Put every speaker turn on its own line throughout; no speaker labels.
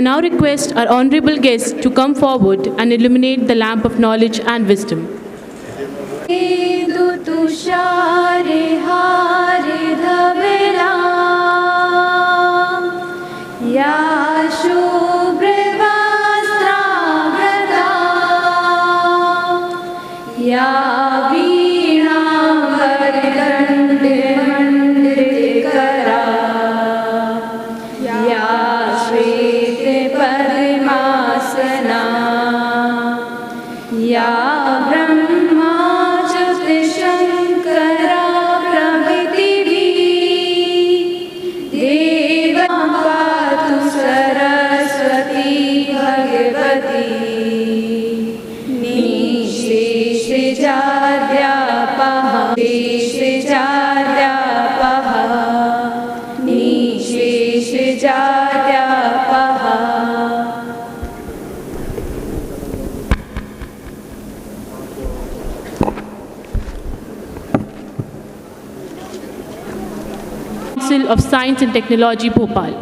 I now request our honorable guests to come forward and illuminate the lamp of knowledge and wisdom. Of Science and Technology, Bhopal.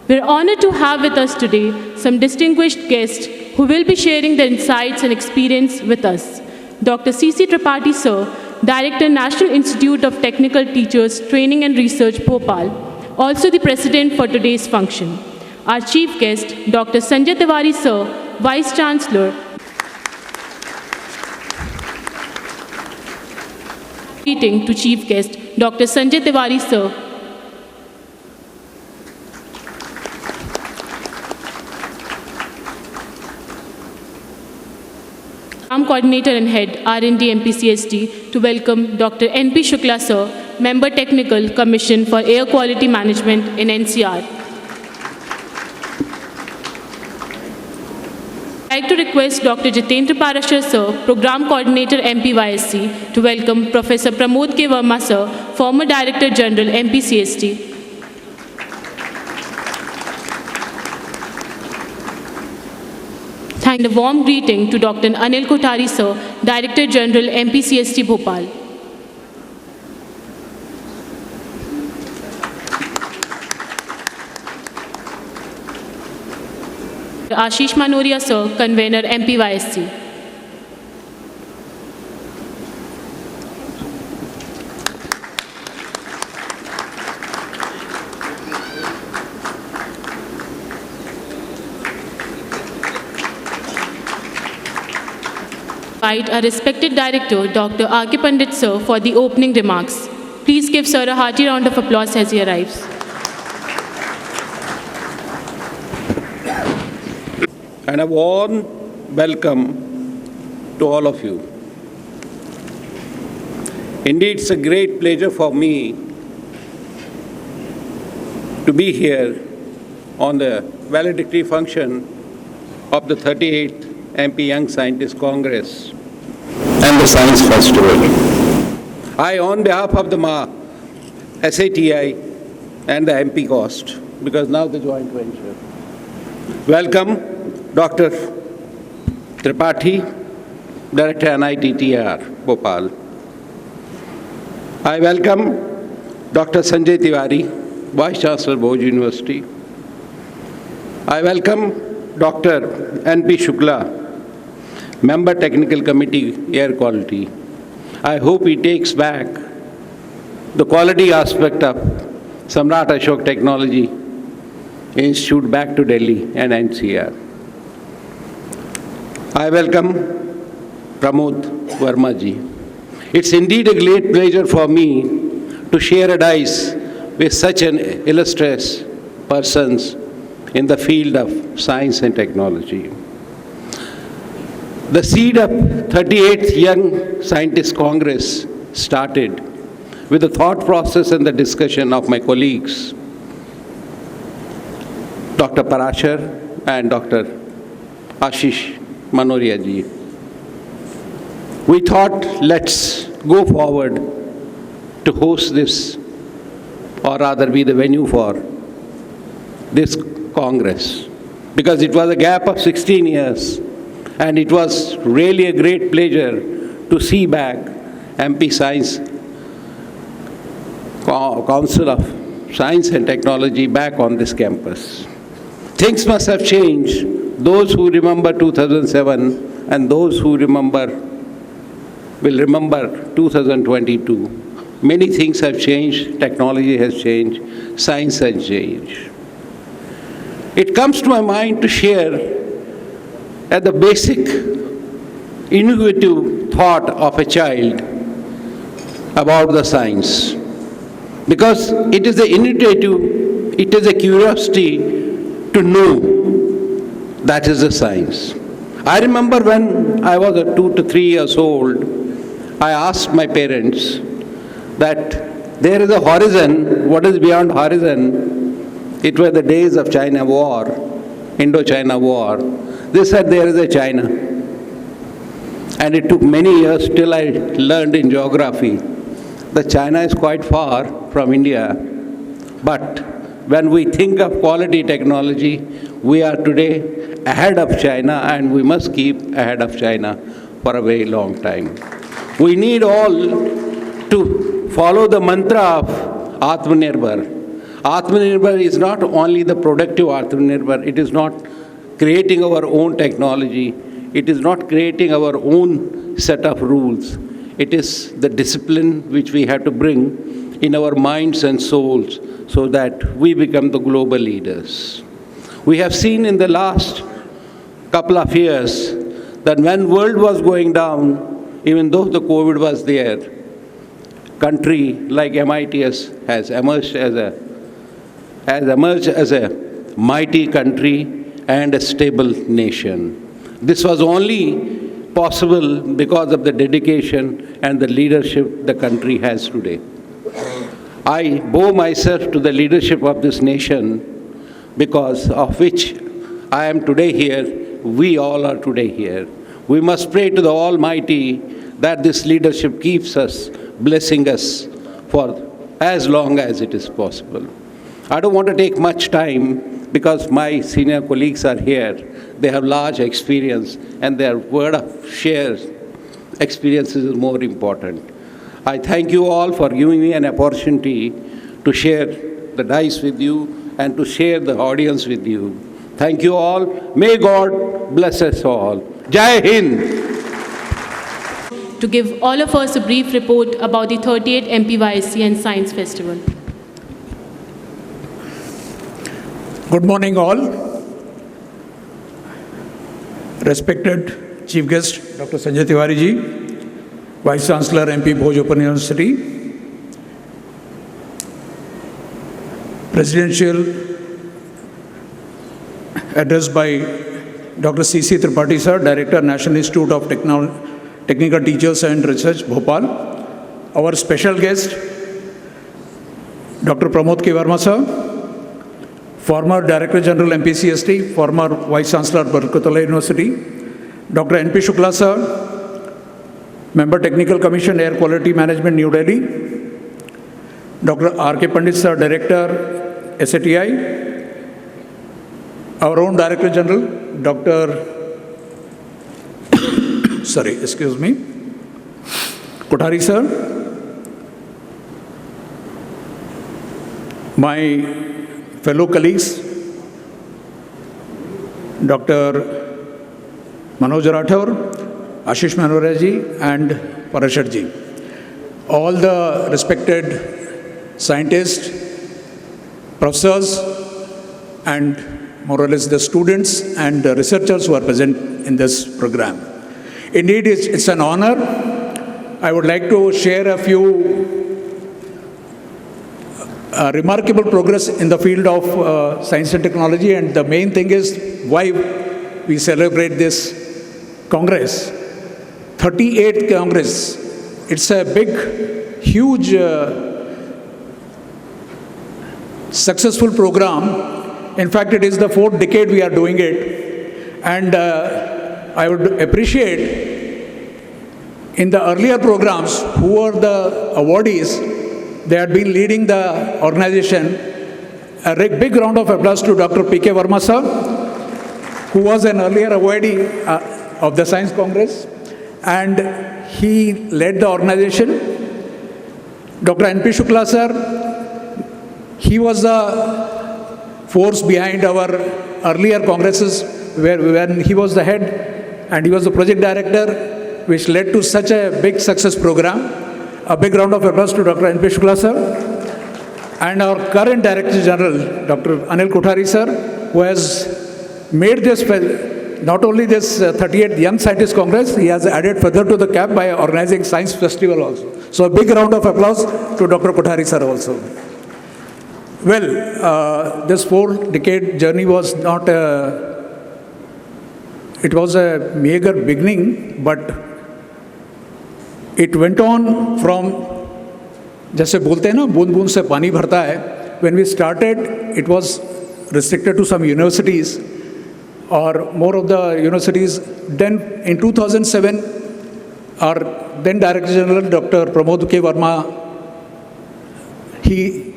We're honored to have with us today some distinguished guests who will be sharing their insights and experience with us. Dr. C.C. Tripathi, Sir, Director, National Institute of Technical Teachers, Training and Research, Bhopal, also the President for today's function. Our Chief Guest, Dr. Sanjay Tiwari, Sir, Vice Chancellor, greeting to Chief Guest, Dr. Sanjay Tiwari, Sir, Coordinator and Head, R&D MPCST, to welcome Dr. N.P. Shukla, Sir, Member Technical Commission for Air Quality Management in NCR. I'd like to request Dr. Jitendra Parashar, Sir, Program Coordinator, MPYSC, to welcome Professor Pramod K. Verma, Sir, Former Director General, MPCST. And a warm greeting to Dr. Anil Kothari, Sir, Director General, MPCST, Bhopal. Ashish Manoria, Sir, Convener, MPYSC. Invite our respected Director, Dr. R.K. Pandit, Sir, for the opening remarks. Please give Sir a hearty round of applause as he arrives.
And a warm welcome to all of you. Indeed, it's a great pleasure for me to be here on the valedictory function of the 38th MP Young Scientist Congress and the Science Festival. I, on behalf of the SATI and the MP Cost, because now the joint venture, welcome Dr. Tripathi, Director NITTR, Bhopal. I welcome Dr. Sanjay Tiwari, Vice Chancellor, Bhoj University. I welcome Dr. N.P. Shukla, Member Technical Committee, Air Quality. I hope he takes back the quality aspect of Samrat Ashok Technology Institute back to Delhi and NCR. I welcome Pramod Verma ji. It's indeed a great pleasure for me to share a dice with such an illustrious persons in the field of science and technology. The seed of 38th Young Scientist Congress started with the thought process and the discussion of my colleagues, Dr. Parashar and Dr. Ashish Manoria ji. We thought, let's go forward to host this, or rather be the venue for this Congress, because it was a gap of 16 years. And it was really a great pleasure to see back MP Science Council of Science and Technology back on this campus. Things must have changed. Those who remember 2007 and those who will remember 2022. Many things have changed, technology has changed, science has changed. It comes to my mind to share at the basic innovative thought of a child about the science. Because it is the innovative, it is a curiosity to know that is the science. I remember when I was 2 to 3 years old, I asked my parents that there is a horizon, what is beyond horizon? It were the days of China war, Indo-China war. They said there is a China. And it took many years till I learned in geography that China is quite far from India. But when we think of quality technology, we are today ahead of China and we must keep ahead of China for a very long time. We need all to follow the mantra of Atmanirbhar. Atmanirbhar is not only the productive Atmanirbhar, it is not creating our own technology, it is not creating our own set of rules. It is the discipline which we have to bring in our minds and souls so that we become the global leaders. We have seen in the last couple of years that when world was going down, even though the COVID was there, country like MITS has emerged as a mighty country and a stable nation. This was only possible because of the dedication and the leadership the country has today. I bow myself to the leadership of this nation because of which I am today here, we all are today here. We must pray to the Almighty that this leadership keeps us, blessing us for as long as it is possible. I don't want to take much time because my senior colleagues are here. They have large experience and their word of share experiences is more important. I thank you all for giving me an opportunity to share the dice with you and to share the audience with you. Thank you all. May God bless us all. Jai Hind.
To give all of us a brief report about the 38th MPYSC and Science Festival.
Good morning all. Respected Chief Guest Dr. Sanjay Tiwari ji, Vice Chancellor MP Bhoj Open University, Presidential address by Dr. C.C. Tripathi sir, Director, National Institute of Technical Teachers and Research, Bhopal. Our special guest, Dr. Pramod K. Verma sir, former Director General MPCST, former Vice Chancellor Barkatullah University, Dr. N.P. Shukla sir, Member Technical Commission Air Quality Management, New Delhi, Dr. R.K. Pandit sir, Director SATI, our own Director General, Dr. Kothari sir, my fellow colleagues, Dr. Manoj Rathore, Ashish Manohar ji and Parashar ji, all the respected scientists, professors and more or less the students and the researchers who are present in this program. Indeed, it's an honor. I would like to share a few remarkable progress in the field of science and technology, and the main thing is why we celebrate this Congress. 38th Congress. It's a big, huge, successful program. In fact, it is the 4th decade we are doing it. And I would appreciate in the earlier programs who are the awardees, they had been leading the organization. A big round of applause to Dr. P.K. Verma sir, who was an earlier awardee of the Science Congress, and he led the organization. Dr. N.P. Shukla sir, he was the force behind our earlier congresses when he was the head and he was the project director, which led to such a big success program. A big round of applause to Dr. N.P. Shukla sir. And our current Director General, Dr. Anil Kothari sir, who has made this, not only this 38th Young Scientist Congress, he has added further to the cap by organizing Science Festival also. So a big round of applause to Dr. Kothari sir also. Well, this 4-decade journey was not it was a meager beginning, but it went on from, जैसे बोलते हैं ना, बूंद बूंद से पानी भरता है. When we started, it was restricted to some universities or more of the universities. Then in 2007, our then Director General, Dr. Pramod K. Verma, he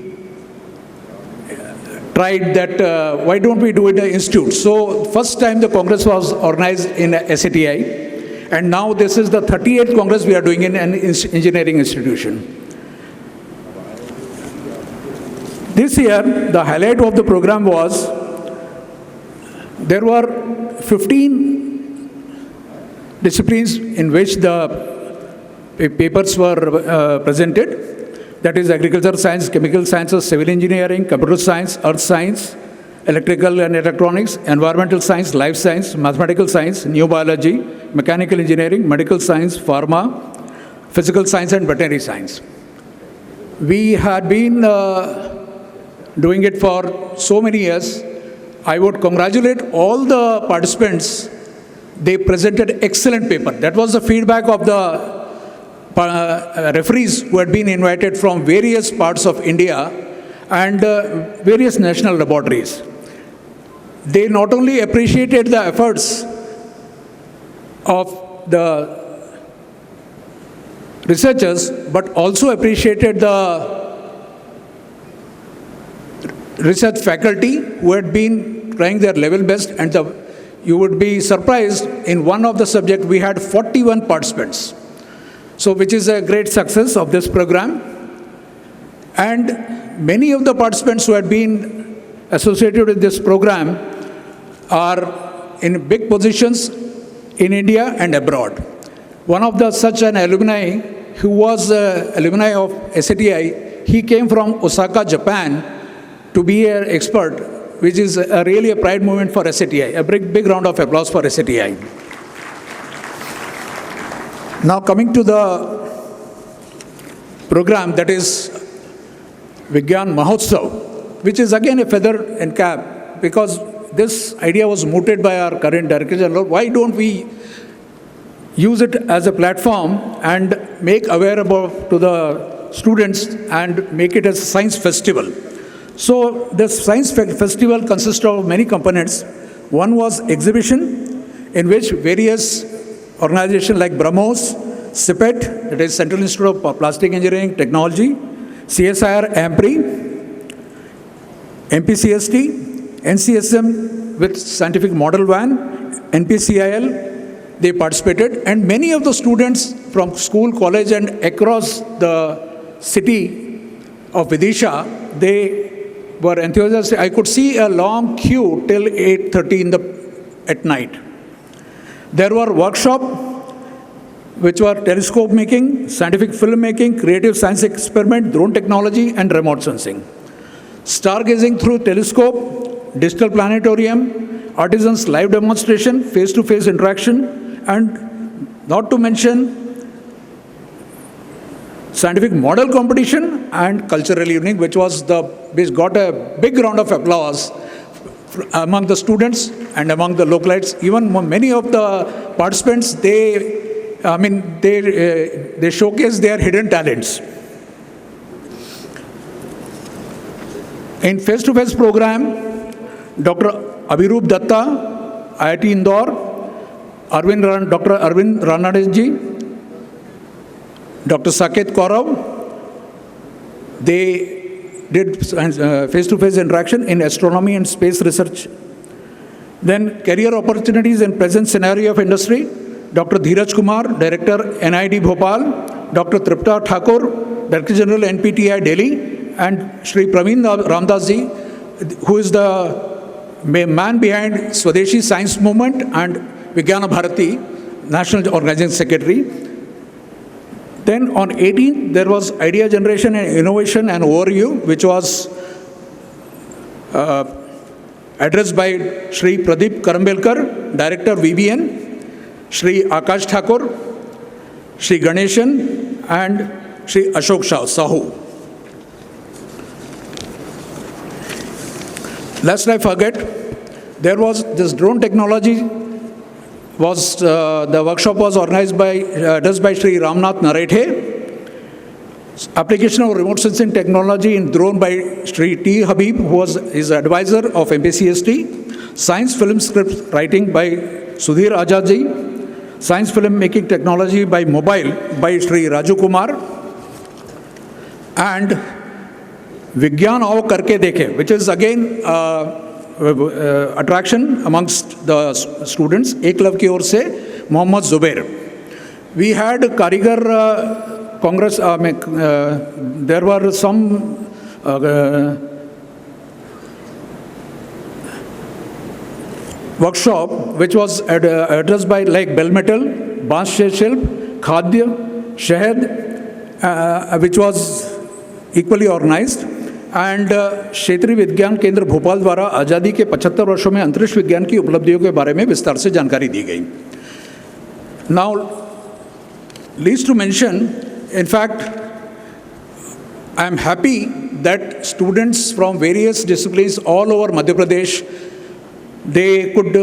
tried that, why don't we do it in the institute? So first time the Congress was organized in SATI, and now this is the 38th Congress we are doing in an engineering institution. This year, the highlight of the program was, there were 15 disciplines in which the papers were presented. That is agriculture science, chemical sciences, civil engineering, computer science, earth science, electrical and electronics, environmental science, life science, mathematical science, new biology, mechanical engineering, medical science, pharma, physical science and veterinary science. We had been doing it for so many years. I would congratulate all the participants. They presented excellent paper. That was the feedback of the referees who had been invited from various parts of India and various national laboratories. They not only appreciated the efforts of the researchers, but also appreciated the research faculty who had been trying their level best, and you would be surprised, in one of the subjects we had 41 participants. So which is a great success of this program. And many of the participants who had been associated with this program are in big positions in India and abroad. One of the such an alumni who was alumni of SATI, he came from Osaka, Japan, to be an expert, which is really a pride moment for SATI. A big round of applause for SATI. Now coming to the program, that is Vigyan Mahotsav, which is again a feather in cap, because this idea was mooted by our current Director General. Why don't we use it as a platform and make aware about to the students and make it as a science festival? So this science festival consists of many components. One was exhibition, in which various organizations like BrahMos, CIPET, that is Central Institute of Plastic Engineering Technology, CSIR, AMPRI, MPCST, NCSM with Scientific Model Van, NPCIL, they participated. And many of the students from school, college and across the city of Vidisha, they were enthusiastic. I could see a long queue till 8:30 at night. There were workshops which were telescope making, scientific film making, creative science experiment, drone technology and remote sensing. Stargazing through telescope, digital planetarium, artisans live demonstration, face-to-face interaction, and not to mention scientific model competition and cultural evening, which got a big round of applause among the students and among the localites. Even many of the participants, they showcase their hidden talents. In face-to-face program, Dr. Abhirup Datta, IIT Indore, Dr. Arvind Ranade, Dr. Saket Kaurav, they did face-to-face interaction in astronomy and space research. Then career opportunities in present scenario of industry, Dr. Dheeraj Kumar, Director, NID Bhopal, Dr. Tripta Thakur, Director General, NPTI Delhi, and Shri Praveen Ramdas ji, who is the man behind Swadeshi Science Movement and Vigyana Bharati, National Organizing Secretary. Then on 18th, there was Idea Generation and Innovation and Overview, which was addressed by Shri Pradeep Karambelkar, Director VBN, Shri Akash Thakur, Shri Ganeshan, and Shri Ashok Sahu. Lest I forget, there was this drone technology was, the workshop was organized by, addressed by Shri Ramnath Narethe. Application of remote sensing technology in drone by Shri T. Habib, who was his advisor of MPCST. Science film script writing by Sudhir Azadji. Science film making technology by mobile by Shri Raju Kumar. And Vigyan Aao Karke Dekhe, which is again attraction amongst the students, Eklav ki or se, Mohammad Zubair. We had Karigar Congress, there were some workshop which was addressed by like Bell Metal, Baans Shilp, Khadya, Shahad, which was equally organized. And क्षेत्रीय विज्ञान केंद्र भोपाल द्वारा आज़ादी के 75 वर्षों में अंतरिक्ष विज्ञान की उपलब्धियों के बारे में विस्तार से जानकारी दी गई. Now least to mention, in fact I am happy that students from various disciplines all over Madhya Pradesh, they could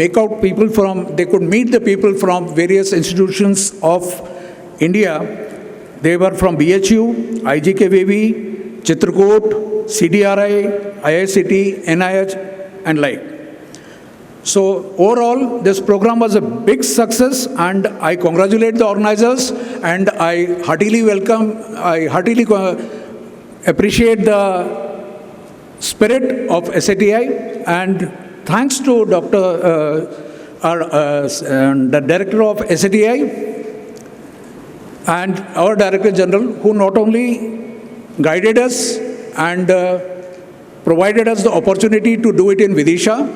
make out people from, they could meet the people from various institutions of India. They were from BHU, IGKVV, Chitrakoot, CDRI, IICT, NIH, and like. So overall, this program was a big success, and I congratulate the organizers, and I heartily appreciate the spirit of SATI, and thanks to the director of SATI and our Director General, who not only guided us and provided us the opportunity to do it in Vidisha,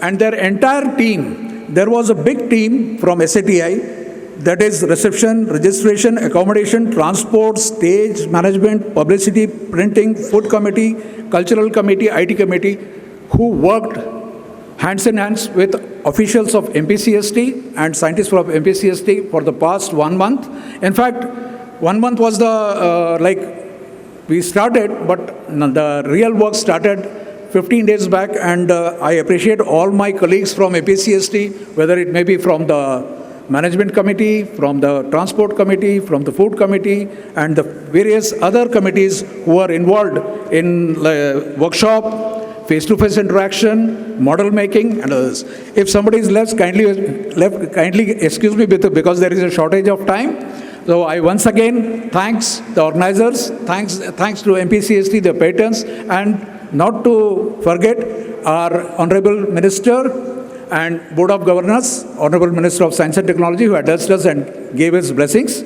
and their entire team. There was a big team from SATI, that is reception, registration, accommodation, transport, stage management, publicity, printing, food committee, cultural committee, IT committee, who worked hands in hands with officials of MPCST and scientists from MPCST for the past 1 month. In fact, 1 month was the we started, but the real work started 15 days back, and I appreciate all my colleagues from MPCST, whether it may be from the management committee, from the transport committee, from the food committee, and the various other committees who are involved in workshop, face-to-face interaction, model making, and others. If somebody is left, kindly excuse me because there is a shortage of time. So I once again thanks the organizers, thanks to MPCST, the patrons, and not to forget our Honorable Minister and Board of Governors, Honorable Minister of Science and Technology, who addressed us and gave his blessings.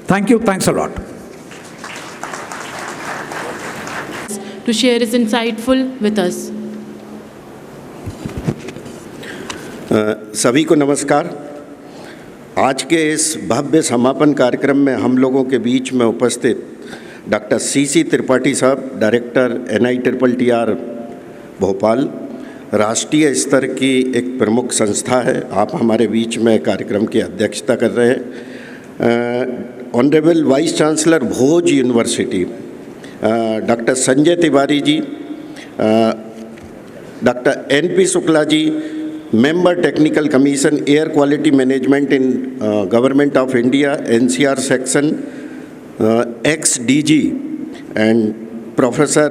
Thank you, thanks a lot.
To share is insightful with us.
सभी को नमस्कार. आज के इस भव्य समापन कार्यक्रम में हम लोगों के बीच में उपस्थित डॉक्टर सीसी त्रिपाठी साहब, डायरेक्टर NITTR भोपाल, राष्ट्रीय स्तर की एक प्रमुख संस्था है. आप हमारे बीच में कार्यक्रम की अध्यक्षता कर रहे हैं. Honourable vice chancellor Bhoj university doctor Sanjay Tiwari ji, doctor NP Shukla ji, Member Technical Commission Air Quality Management in Government of India, NCR section, ex-DG, and Professor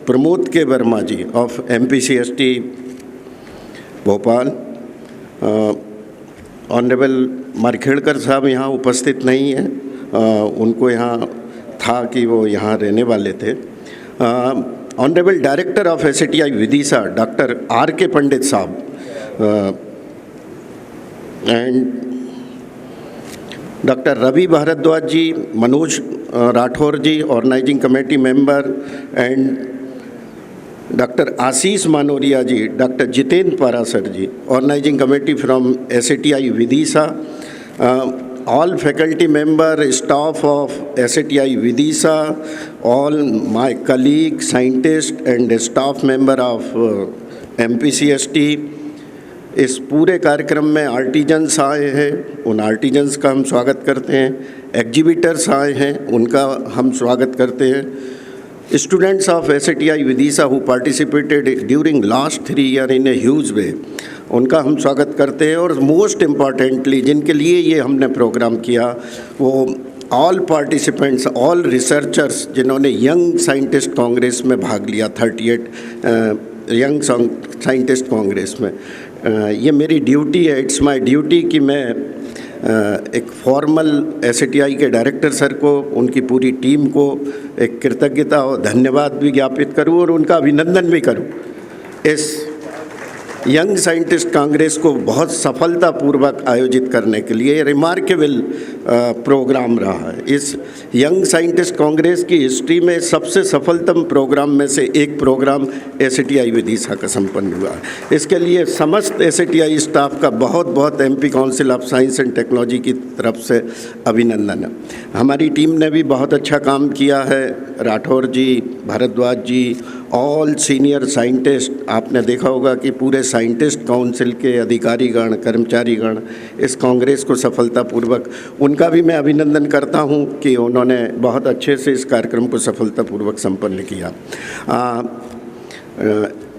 Pramod K. Verma ji of MPCST Bhopal. Honorable Markhedkar साहब यहाँ उपस्थित नहीं हैं, उनको यहाँ था कि वो यहाँ रहने वाले थे. Honorable Director of SATI Vidisha, Dr. R.K. Pandit साहब, and Dr. Ravi Bharadwaj ji, Manoj Rathore ji, Organizing Committee Member, and Dr. Ashish Manoria ji, Dr. Jiten Parasar ji, organizing committee from SATI Vidisha, all faculty member, staff of SATI Vidisha, all my colleagues, scientists and staff member of MPCST, इस पूरे कार्यक्रम में artisans आए हैं, उन artisans का हम स्वागत करते हैं, एग्जिबिटर्स आए हैं, उनका हम स्वागत करते हैं, students of SATI Vidisha who participated during last 3 years in a huge way, उनका हम स्वागत करते हैं। और मोस्ट इम्पॉर्टेंटली जिनके लिए ये हमने प्रोग्राम किया वो ऑल पार्टिसिपेंट्स, ऑल रिसर्चर्स जिन्होंने यंग साइंटिस्ट कांग्रेस में भाग लिया, 38 यंग साइंटिस्ट कांग्रेस में। ये मेरी ड्यूटी है, इट्स माय ड्यूटी कि मैं एक फॉर्मल SATI के डायरेक्टर सर को, उनकी पूरी टीम को एक कृतज्ञता और धन्यवाद भी ज्ञापित करूं और उनका अभिनंदन भी करूं। इस यंग साइंटिस्ट कांग्रेस को बहुत सफलतापूर्वक आयोजित करने के लिए रिमार्केबल प्रोग्राम रहा है। इस यंग साइंटिस्ट कांग्रेस की हिस्ट्री में सबसे सफलतम प्रोग्राम में से एक प्रोग्राम SATI विदिशा का संपन्न हुआ है। इसके लिए समस्त SATI स्टाफ का बहुत बहुत MP council of science and technology की तरफ से अभिनंदन है। हमारी टीम ने भी बहुत अच्छा काम किया है। राठौर जी, भारद्वाज जी, ऑल सीनियर साइंटिस्ट, आपने देखा होगा कि पूरे साइंटिस्ट काउंसिल के अधिकारीगण, कर्मचारीगण इस कांग्रेस को सफलतापूर्वक, उनका भी मैं अभिनंदन करता हूं कि उन्होंने बहुत अच्छे से इस कार्यक्रम को सफलतापूर्वक संपन्न किया।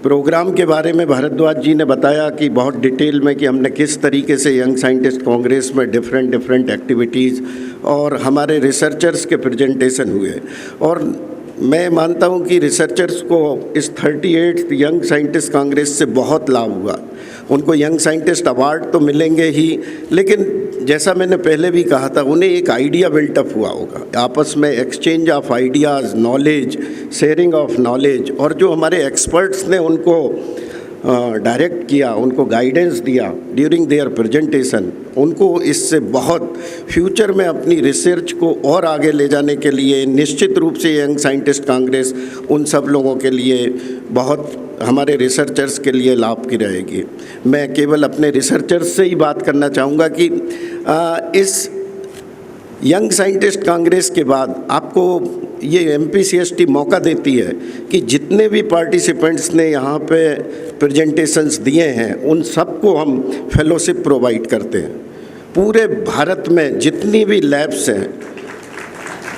प्रोग्राम के बारे में भारद्वाज जी ने बताया कि बहुत डिटेल में कि हमने किस तरीके से यंग साइंटिस्ट कांग्रेस में डिफरेंट एक्टिविटीज़ और हमारे रिसर्चर्स के प्रेजेंटेशन हुए। और मैं मानता हूं कि रिसर्चर्स को इस 38th यंग साइंटिस्ट कांग्रेस से बहुत लाभ हुआ। उनको यंग साइंटिस्ट अवार्ड तो मिलेंगे ही, लेकिन जैसा मैंने पहले भी कहा था, उन्हें एक आइडिया बिल्टअप हुआ होगा, आपस में exchange of ideas, knowledge, sharing of knowledge, और जो हमारे एक्सपर्ट्स ने उनको डायरेक्ट किया, उनको गाइडेंस दिया ड्यूरिंग देयर प्रेजेंटेशन, उनको इससे बहुत फ्यूचर में अपनी रिसर्च को और आगे ले जाने के लिए निश्चित रूप से यंग साइंटिस्ट कांग्रेस उन सब लोगों के लिए बहुत, हमारे रिसर्चर्स के लिए लाभ की रहेगी। मैं केवल अपने रिसर्चर्स से ही बात करना चाहूँगा कि इस यंग साइंटिस्ट कांग्रेस के बाद आपको ये MPCST मौका देती है कि जितने भी पार्टिसिपेंट्स ने यहाँ पे प्रेजेंटेशंस दिए हैं उन सबको हम फेलोशिप प्रोवाइड करते हैं। पूरे भारत में जितनी भी लैब्स हैं,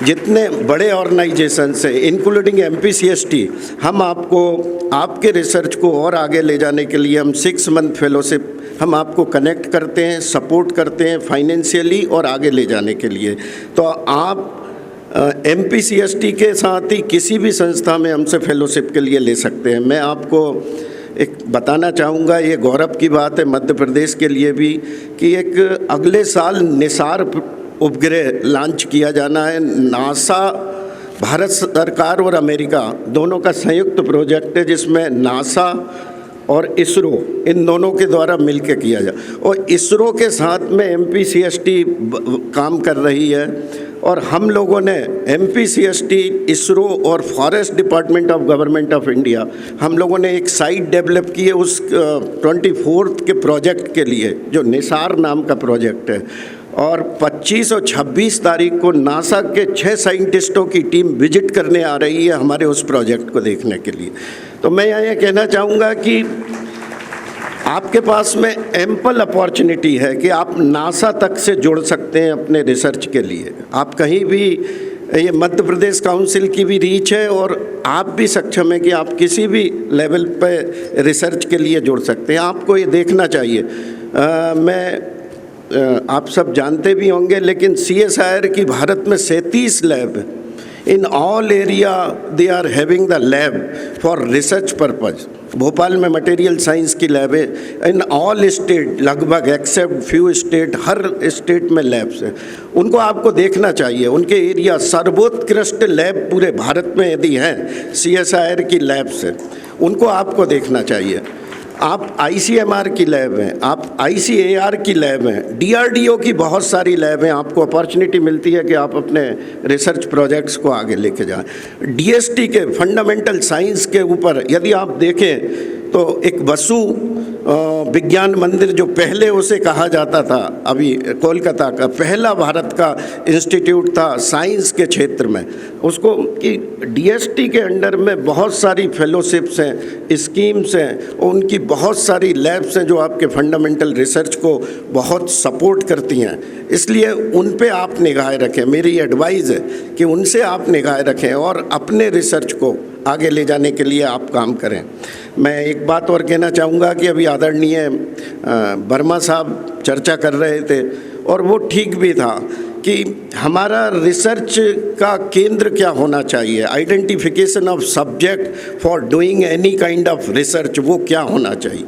जितने बड़े ऑर्गेनाइजेशंस हैं इंक्लूडिंग MPCST, हम आपको आपके रिसर्च को और आगे ले जाने के लिए हम 6 मंथ फेलोशिप हम आपको कनेक्ट करते हैं, सपोर्ट करते हैं फाइनेंशियली और आगे ले जाने के लिए। तो आप MPCST के साथ ही किसी भी संस्था में हमसे फेलोशिप के लिए ले सकते हैं। मैं आपको एक बताना चाहूँगा, ये गौरव की बात है मध्य प्रदेश के लिए भी, कि एक अगले साल निसार उपग्रह लॉन्च किया जाना है। नासा, भारत सरकार और अमेरिका दोनों का संयुक्त प्रोजेक्ट है, जिसमें नासा और इसरो इन दोनों के द्वारा मिलकर किया जाए। और इसरो के साथ में MPCST काम कर रही है, और हम लोगों ने MPCST, इसरो और forest department of government of India, हम लोगों ने एक साइट डेवलप की है उस 24th के प्रोजेक्ट के लिए, जो निसार नाम का प्रोजेक्ट है। और 25 और 26 तारीख को नासा के 6 साइंटिस्टों की टीम विजिट करने आ रही है हमारे उस प्रोजेक्ट को देखने के लिए। तो मैं यहाँ ये कहना चाहूँगा कि आपके पास में एम्पल अपॉर्चुनिटी है कि आप नासा तक से जुड़ सकते हैं अपने रिसर्च के लिए। आप कहीं भी, ये मध्य प्रदेश काउंसिल की भी रीच है और आप भी सक्षम हैं कि आप किसी भी लेवल पे रिसर्च के लिए जुड़ सकते हैं। आपको ये देखना चाहिए। आप सब जानते भी होंगे, लेकिन CSIR की भारत में 37 lab, in all area they are having the lab for research purpose. Bhopal में मटेरियल साइंस की लैब है, इन ऑल स्टेट लगभग एक्सेप्ट फ्यू स्टेट, हर स्टेट में लैब्स हैं। उनको आपको देखना चाहिए, उनके एरिया सर्वोत्कृष्ट लैब पूरे भारत में यदि हैं CSIR की लैब्स हैं, उनको आपको देखना चाहिए। आप ICMR की लैब हैं, आप ICAR की लैब हैं, DRDO की बहुत सारी लैब हैं। आपको अपॉर्चुनिटी मिलती है कि आप अपने रिसर्च प्रोजेक्ट्स को आगे लेके जाएं। DST के फंडामेंटल साइंस के ऊपर यदि आप देखें तो एक वसु विज्ञान मंदिर जो पहले उसे कहा जाता था, अभी कोलकाता का पहला भारत का इंस्टीट्यूट था साइंस के क्षेत्र में, उसको कि DST के अंडर में बहुत सारी फेलोशिप्स हैं, स्कीम्स हैं, उनकी बहुत सारी लैब्स हैं जो आपके फंडामेंटल रिसर्च को बहुत सपोर्ट करती हैं। इसलिए उन पे आप निगाह रखें। मेरी एडवाइस है कि उनसे आप निगाह रखें और अपने रिसर्च को आगे ले जाने के लिए आप काम करें। मैं एक बात और कहना चाहूँगा कि अभी आदरणीय वर्मा साहब चर्चा कर रहे थे और वो ठीक भी था कि हमारा रिसर्च का केंद्र क्या होना चाहिए, identification of subject for doing any kind of research, वो क्या होना चाहिए।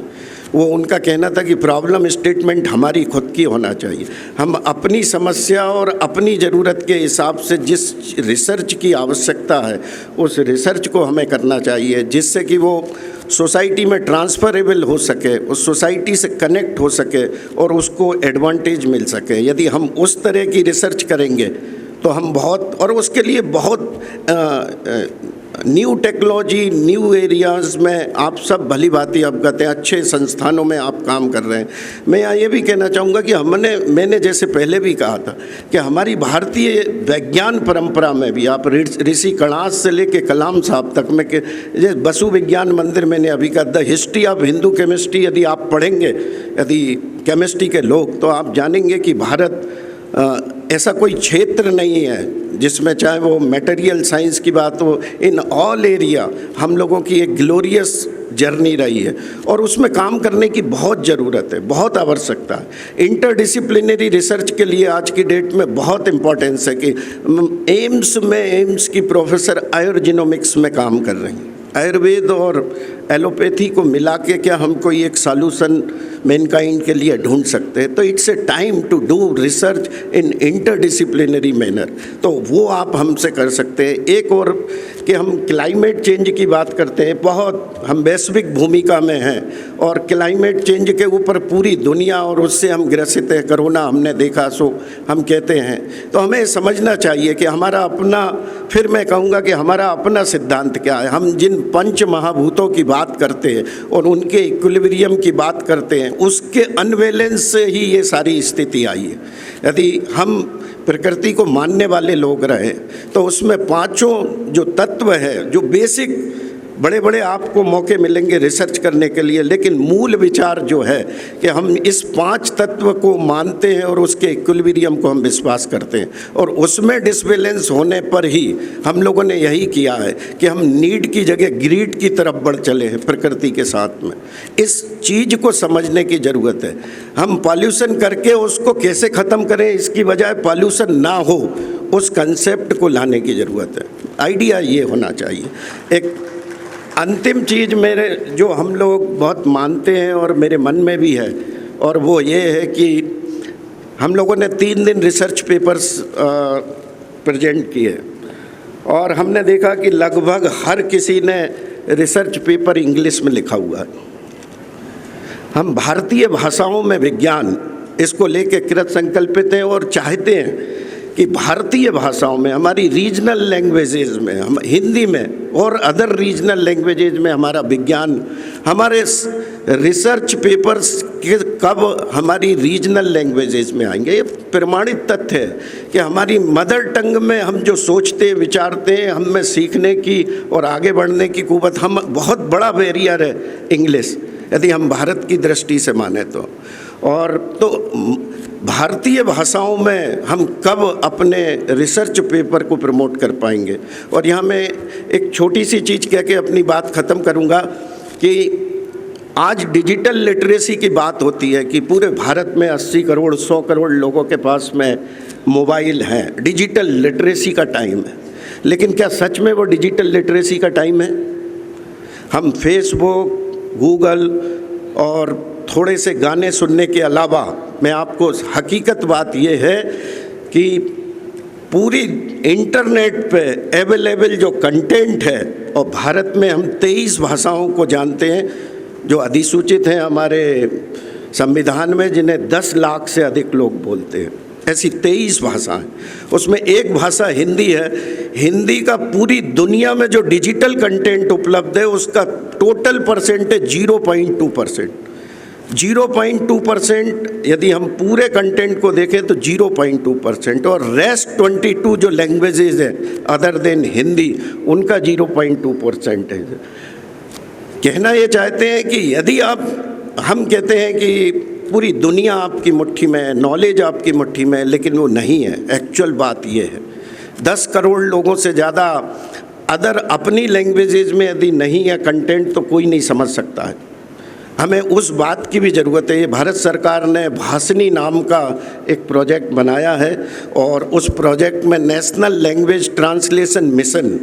वो उनका कहना था कि प्रॉब्लम स्टेटमेंट हमारी खुद की होना चाहिए। हम अपनी समस्या और अपनी ज़रूरत के हिसाब से जिस रिसर्च की आवश्यकता है उस रिसर्च को हमें करना चाहिए, जिससे कि वो सोसाइटी में ट्रांसफरेबल हो सके, उस सोसाइटी से कनेक्ट हो सके और उसको एडवांटेज मिल सके। यदि हम उस तरह की रिसर्च करेंगे तो हम बहुत, और उसके लिए बहुत न्यू टेक्नोलॉजी, न्यू एरियाज़ में आप सब भली भांति अवगत हैं, अच्छे संस्थानों में आप काम कर रहे हैं। मैं यहाँ ये भी कहना चाहूँगा कि मैंने जैसे पहले भी कहा था कि हमारी भारतीय विज्ञान परंपरा में भी, आप ऋषि कणास से लेके कलाम साहब तक में, के जैसे वसु विज्ञान मंदिर मैंने अभी कहा, the history of Hindu chemistry यदि आप पढ़ेंगे, यदि केमिस्ट्री के लोग, तो आप जानेंगे कि भारत ऐसा कोई क्षेत्र नहीं है जिसमें, चाहे वो मटेरियल साइंस की बात हो, इन ऑल एरिया हम लोगों की एक ग्लोरियस जर्नी रही है और उसमें काम करने की बहुत ज़रूरत है, बहुत आवश्यकता है। इंटरडिसिप्लिनरी रिसर्च के लिए आज की डेट में बहुत इम्पोर्टेंस है कि एम्स की प्रोफेसर आयुर्जिनोमिक्स में काम कर रही हैं। आयुर्वेद और एलोपैथी को मिला के क्या हम कोई एक सॉल्यूशन मैनकाइंड के लिए ढूंढ सकते हैं। तो it's a time to do research in interdisciplinary manner, तो वो आप हमसे कर सकते हैं। एक और कि हम क्लाइमेट चेंज की बात करते हैं, बहुत हम वैश्विक भूमिका में हैं और क्लाइमेट चेंज के ऊपर पूरी दुनिया और उससे हम ग्रसित हैं, कोरोना हमने देखा सो हम कहते हैं। तो हमें समझना चाहिए कि हमारा अपना, फिर मैं कहूँगा कि हमारा अपना सिद्धांत क्या है। हम जिन पंच महाभूतों की बात करते हैं और उनके इक्विलिब्रियम की बात करते हैं, उसके अनबैलेंस से ही ये सारी स्थिति आई है। यदि हम प्रकृति को मानने वाले लोग रहे तो उसमें पांचों जो तत्व है, जो बेसिक, बड़े बड़े आपको मौके मिलेंगे रिसर्च करने के लिए, लेकिन मूल विचार जो है कि हम इस पांच तत्व को मानते हैं और उसके इक्विलिब्रियम को हम विश्वास करते हैं और उसमें डिसबैलेंस होने पर ही हम लोगों ने यही किया है कि हम नीड की जगह ग्रीड की तरफ बढ़ चले हैं प्रकृति के साथ में। इस चीज़ को समझने की ज़रूरत है। हम पॉल्यूशन करके उसको कैसे ख़त्म करें, इसकी बजाय पॉल्यूशन ना हो उस कंसेप्ट को लाने की ज़रूरत है। आइडिया ये होना चाहिए। एक अंतिम चीज़ मेरे, जो हम लोग बहुत मानते हैं और मेरे मन में भी है, और वो ये है कि हम लोगों ने 3 दिन रिसर्च पेपर्स प्रेजेंट किए और हमने देखा कि लगभग हर किसी ने रिसर्च पेपर इंग्लिश में लिखा हुआ है। हम भारतीय भाषाओं में विज्ञान, इसको लेके कृत संकल्पित हैं और चाहते हैं कि भारतीय भाषाओं में, हमारी रीजनल लैंग्वेजेज में, हम हिंदी में और अदर रीजनल लैंग्वेजेज में हमारा विज्ञान, हमारे रिसर्च पेपर्स के कब हमारी रीजनल लैंग्वेजेज में आएंगे। ये प्रमाणित तथ्य है कि हमारी मदर टंग में हम जो सोचते विचारते हैं, हम में सीखने की और आगे बढ़ने की कुव्वत, हम बहुत बड़ा बैरियर है इंग्लिश, यदि हम भारत की दृष्टि से माने तो। और तो भारतीय भाषाओं में हम कब अपने रिसर्च पेपर को प्रमोट कर पाएंगे। और यहाँ मैं एक छोटी सी चीज़ कह के अपनी बात ख़त्म करूँगा कि आज डिजिटल लिटरेसी की बात होती है कि पूरे भारत में 80 करोड़ 100 करोड़ लोगों के पास में मोबाइल हैं, डिजिटल लिटरेसी का टाइम है। लेकिन क्या सच में वो डिजिटल लिटरेसी का टाइम है? हम फेसबुक, गूगल और थोड़े से गाने सुनने के अलावा, मैं आपको हकीकत बात ये है कि पूरी इंटरनेट पे अवेलेबल जो कंटेंट है, और भारत में हम 23 भाषाओं को जानते हैं जो अधिसूचित हैं हमारे संविधान में, जिन्हें 10 लाख से अधिक लोग बोलते हैं। ऐसी 23 भाषाएं, उसमें एक भाषा हिंदी है। हिंदी का पूरी दुनिया में जो डिजिटल कंटेंट उपलब्ध है उसका टोटल परसेंटेज 0.2%। 0.2%। यदि हम पूरे कंटेंट को देखें तो 0.2%, और रेस्ट 22 जो लैंग्वेजेज हैं अदर देन हिंदी, उनका 0.2% है। कहना ये चाहते हैं कि यदि हम कहते हैं कि पूरी दुनिया आपकी मुट्ठी में है, नॉलेज आपकी मुट्ठी में है, लेकिन वो नहीं है। एक्चुअल बात ये है 10 करोड़ लोगों से ज़्यादा अदर अपनी लैंग्वेजेज में यदि नहीं है कंटेंट तो कोई नहीं समझ सकता है। हमें उस बात की भी ज़रूरत है। ये भारत सरकार ने भाषिनी नाम का एक प्रोजेक्ट बनाया है, और उस प्रोजेक्ट में नेशनल लैंग्वेज ट्रांसलेशन मिशन,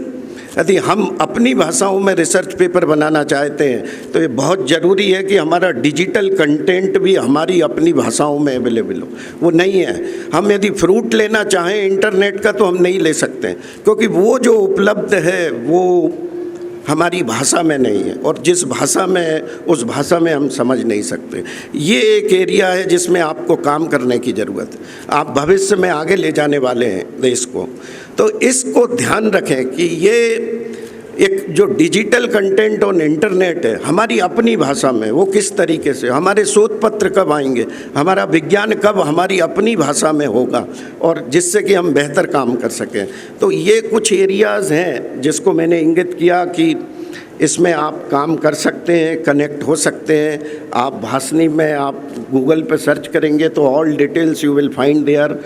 यदि हम अपनी भाषाओं में रिसर्च पेपर बनाना चाहते हैं तो ये बहुत ज़रूरी है कि हमारा डिजिटल कंटेंट भी हमारी अपनी भाषाओं में अवेलेबल हो। वो नहीं है। हम यदि फ्रूट लेना चाहें इंटरनेट का तो हम नहीं ले सकते, क्योंकि वो जो उपलब्ध है वो हमारी भाषा में नहीं है, और जिस भाषा में उस भाषा में हम समझ नहीं सकते। ये एक एरिया है जिसमें आपको काम करने की ज़रूरत है। आप भविष्य में आगे ले जाने वाले हैं देश को, तो इसको ध्यान रखें कि ये एक जो डिजिटल कंटेंट ऑन इंटरनेट है हमारी अपनी भाषा में, वो किस तरीके से, हमारे शोध पत्र कब आएंगे, हमारा विज्ञान कब हमारी अपनी भाषा में होगा, और जिससे कि हम बेहतर काम कर सकें। तो ये कुछ एरियाज़ हैं जिसको मैंने इंगित किया कि इसमें आप काम कर सकते हैं, कनेक्ट हो सकते हैं। आप भाषणी में आप गूगल पे सर्च करेंगे तो all details you will find there.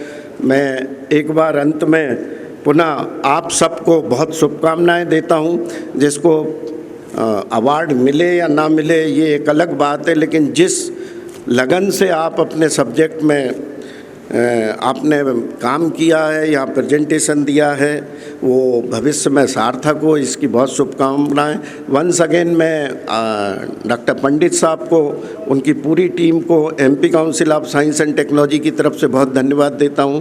मैं एक बार अंत में पुनः आप सबको बहुत शुभकामनाएं देता हूं। जिसको अवार्ड मिले या ना मिले ये एक अलग बात है, लेकिन जिस लगन से आप अपने सब्जेक्ट में आपने काम किया है या प्रेजेंटेशन दिया है वो भविष्य में सार्थक हो, इसकी बहुत शुभकामनाएं। वंस अगेन मैं डॉक्टर पंडित साहब को, उनकी पूरी टीम को, MP council of science and technology की तरफ से बहुत धन्यवाद देता हूं।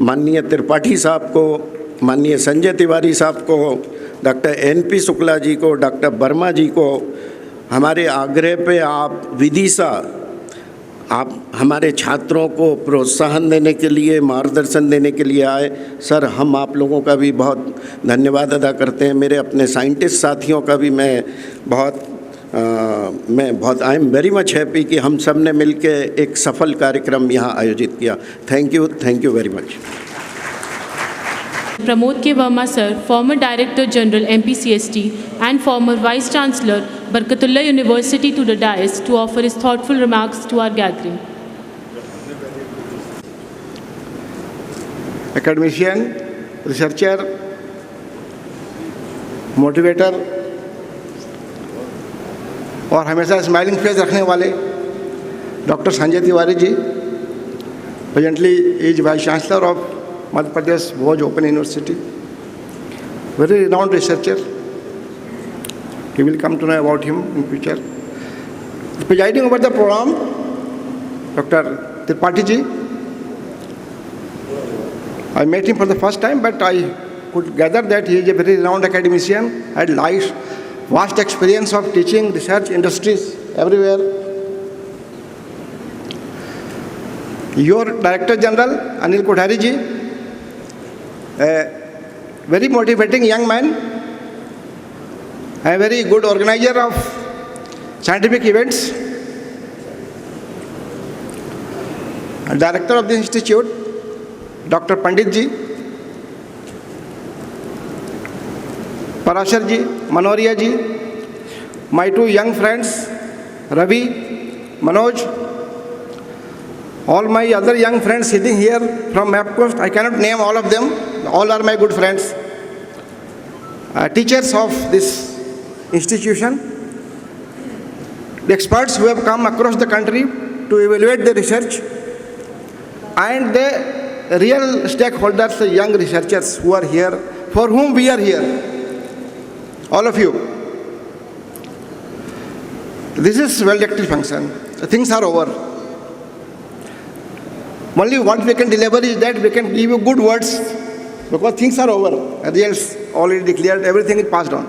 माननीय त्रिपाठी साहब को, माननीय संजय तिवारी साहब को, डॉक्टर एनपी शुक्ला जी को, डॉक्टर वर्मा जी को, हमारे आग्रह पे आप विदिशा, आप हमारे छात्रों को प्रोत्साहन देने के लिए, मार्गदर्शन देने के लिए आए। सर, हम आप लोगों का भी बहुत धन्यवाद अदा करते हैं। मेरे अपने साइंटिस्ट साथियों का भी मैं बहुत I am very much happy कि हम सब ने मिलके एक सफल कार्यक्रम यहाँ आयोजित किया। Thank you very much.
Pramod K. Verma sir, former Director General MPCST and former Vice Chancellor, Barkatullah University, to the dais to offer his thoughtful remarks to our gathering.
Academician, researcher, motivator और हमेशा smiling face रखने वाले doctor Sanjay Tiwari ji, presently is vice chancellor of Madhya Pradesh Bhoj Open University, very renowned researcher. You will come to know about him in future. Presiding over the program, Dr. Tripathi ji. I met him for the first time, but I could gather that he is a very renowned academician, had vast experience of teaching, research, industries everywhere. Your Director General, Anil Kothari ji, a very motivating young man, a very good organizer of scientific events, a director of the institute, Dr. Pandit ji, Parashar ji, Manoria ji, my two young friends, Ravi, Manoj, all my other young friends sitting here from MapQuest, I cannot name all of them, all are my good friends, teachers of this institution, the experts who have come across the country to evaluate the research, and the real stakeholders, the young researchers who are here, for whom we are here, all of you. This is well-directed function. Things are over. Only what we can deliver is that we can give you good words, because things are over. Results already declared, everything is passed on.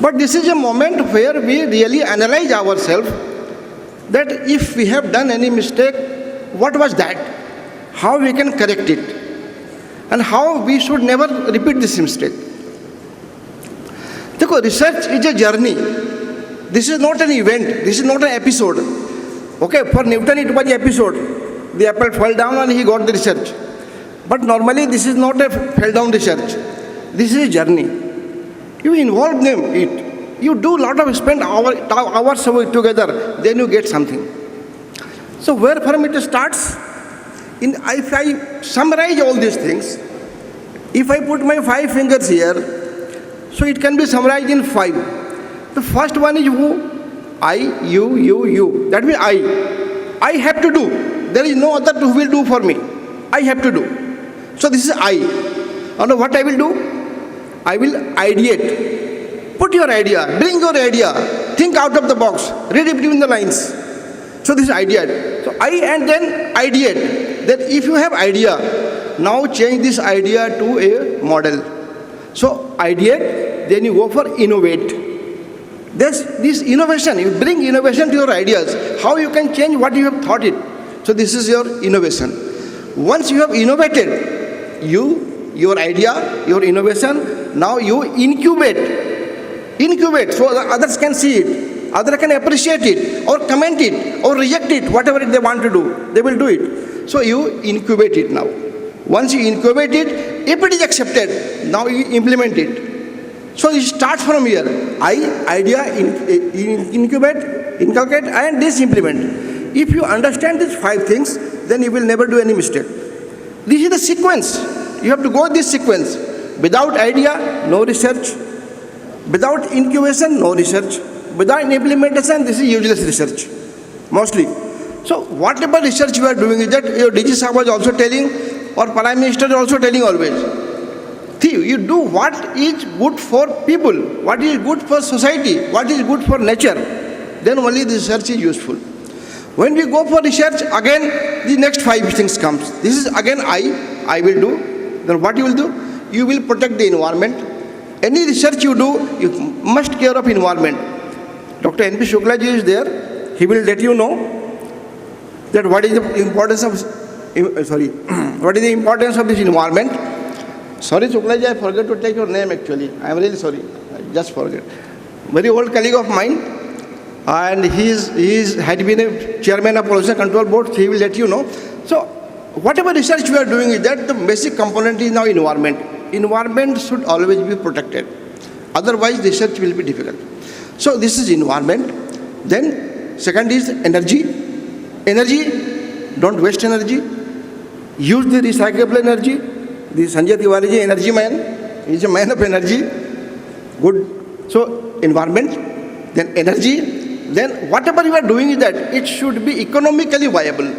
But this is a moment where we really analyze ourselves that if we have done any mistake, what was that? How we can correct it? And how we should never repeat this mistake. Because research is a journey. This is not an event. This is not an episode. Okay, for Newton it was an episode. The apple fell down and he got the research. But normally this is not a fell down research. This is a journey. You involve them in it. You do a lot of spend hours together, then you get something. So where from it starts? If I summarize all these things, if I put my 5 fingers here, so it can be summarized in 5. The first one is who? I, you. That means I have to do. There is no other who will do for me. I have to do. So this is I. And what I will do? I will ideate. Put your idea, bring your idea, think out of the box, read it between the lines. So this is ideate. So I and then ideate. That if you have idea, now change this idea to a model. So ideate, then you go for innovate. This innovation, you bring innovation to your ideas. How you can change what you have thought it. So this is your innovation. Once you have innovated, your idea, your innovation, now you incubate. Incubate so others can see it, others can appreciate it, or comment it, or reject it, whatever they want to do, they will do it. So you incubate it now. Once you incubate it, if it is accepted, now you implement it. So you start from here. Idea, incubate, inculcate, and this implement. If you understand these 5 things, then you will never do any mistake. This is the sequence. You have to go this sequence. Without idea, no research. Without incubation, no research. Without implementation, this is useless research, mostly. So whatever research you are doing is that your DG Sahab was also telling, or Prime Minister is also telling always. See, you do what is good for people, what is good for society, what is good for nature, then only the research is useful. When we go for research, again the next 5 things comes. This is again I will do. Then what you will do? You will protect the environment. Any research you do, you must care of environment. Dr. N.P. Shukla ji is there. He will let you know that what is the importance of this environment. Sorry, Shukla ji, I forgot to take your name actually. I am really sorry. I just forget. Very old colleague of mine, and he had been a chairman of Pollution Control Board. He will let you know. So whatever research we are doing is that the basic component is now environment. Environment should always be protected. Otherwise, research will be difficult. So this is environment. Then second is energy. Energy, don't waste energy. Use the recyclable energy. The Sanjay Tiwari ji, energy man. He is a man of energy. Good. So environment, then energy. Then whatever you are doing is that it should be economically viable.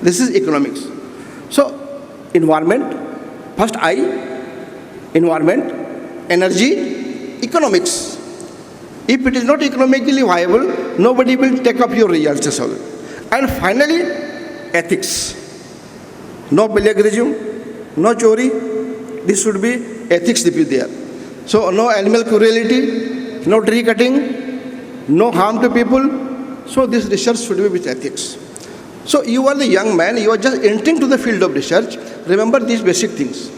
This is economics. So environment, first I, environment, energy, economics. If it is not economically viable, nobody will take up your results as well. And finally, ethics. No plagiarism, no chori. This should be ethics be there. So no animal cruelty, no tree cutting, no harm to people. So this research should be with ethics. So you are the young man, you are just entering to the field of research. Remember these basic things.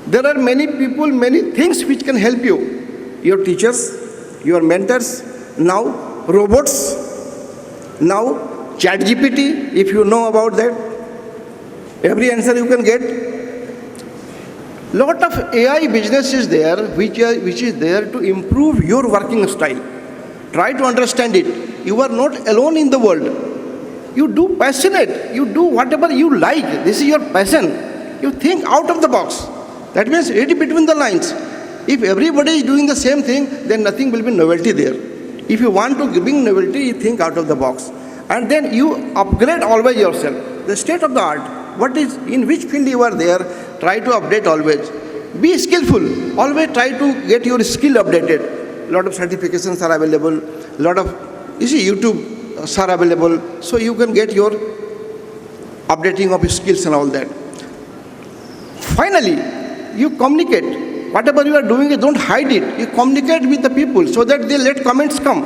There are many people, many things which can help you. Your teachers, your mentors, now robots, now ChatGPT, if you know about that, every answer you can get. Lot of AI business is there which is there to improve your working style. Try to understand it. You are not alone in the world. You do passionate. You do whatever you like. This is your passion. You think out of the box. That means read between the lines. If everybody is doing the same thing, then nothing will be novelty there. If you want to bring novelty, you think out of the box. And then you upgrade always yourself. The state of the art. What is, in which field you are there, try to update always. Be skillful. Always try to get your skill updated. A lot of certifications are available. A lot of, YouTube are available. So you can get your updating of your skills and all that. Finally, you communicate. whatever you are doing, don't hide it. You communicate with the people so that they let comments come.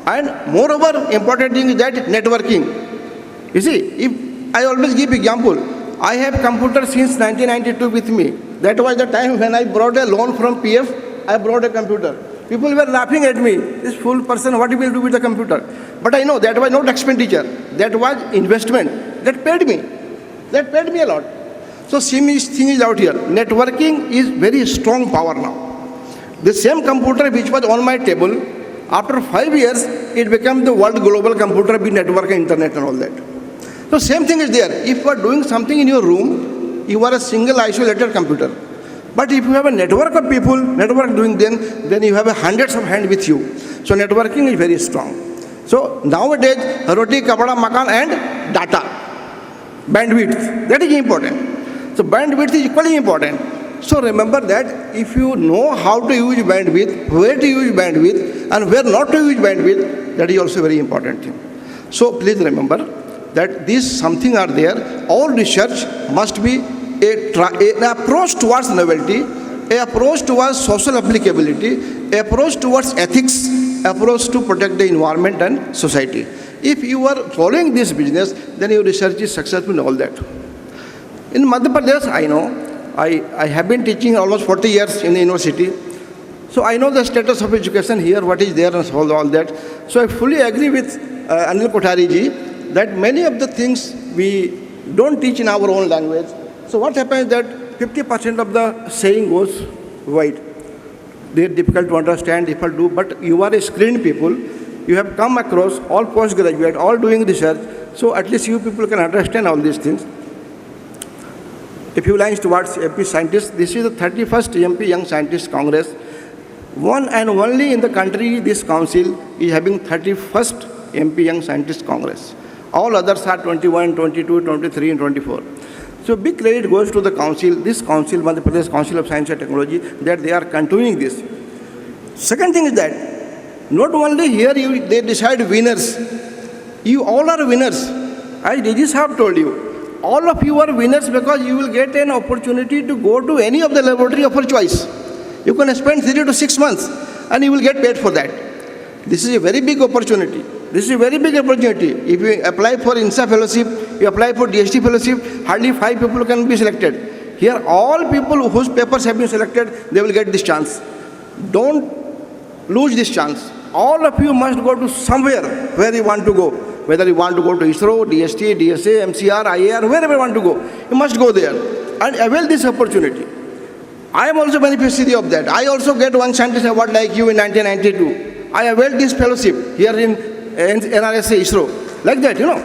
And moreover, important thing is that networking. You see, if I always give example, I have computer since 1992 with me. That was the time when I brought a loan from PF, I brought a computer. People were laughing at me. This fool person, what he will do with the computer? But I know that was not expenditure. That was investment. That paid me. That paid me a lot. So same thing is out here. Networking is very strong power now. The same computer which was on my table, after 5 years, it became the world global computer with network, internet and all that. So same thing is there. If you are doing something in your room, you are a single isolated computer. But if you have a network of people, network doing then you have hundreds of hands with you. So networking is very strong. So nowadays, roti, kapada, makan and data, bandwidth, that is important. So bandwidth is equally important. So remember that if you know how to use bandwidth, where to use bandwidth and where not to use bandwidth, that is also very important thing. So please remember that these something are there. All research must be an approach towards novelty, an approach towards social applicability, an approach towards ethics, approach to protect the environment and society. If you are following this business, then your research is successful in all that. In Madhya Pradesh, I know, I have been teaching almost 40 years in the university. So I know the status of education here, what is there and all that. So I fully agree with Anil Kothari ji that many of the things we don't teach in our own language. So what happens is that 50% of the saying goes wide. They are difficult to understand, difficult to do, but you are a screened people. You have come across all postgraduate, all doing research, so at least you people can understand all these things. A few lines towards MP scientists. This is the 31st MP Young Scientist Congress. One and only in the country, this council is having 31st MP Young Scientist Congress. All others are 21, 22, 23 and 24. So big credit goes to the council, this council, Madhya Pradesh Council of Science and Technology, that they are continuing this. Second thing is that not only here they decide winners, you all are winners. As DG Sahab told you, all of you are winners because you will get an opportunity to go to any of the laboratory of your choice. You can spend 3 to 6 months and you will get paid for that. This is a very big opportunity. This is a very big opportunity. If you apply for INSA fellowship, you apply for DST fellowship, hardly 5 people can be selected. Here, all people whose papers have been selected, they will get this chance. Don't lose this chance. All of you must go to somewhere where you want to go. Whether you want to go to ISRO, DST, DSA, MCR, IAR, wherever you want to go, you must go there and avail this opportunity. I am also beneficiary of that. I also get one scientist award like you in 1992. I availed this fellowship here in NRSA, ISRO, like that, you know.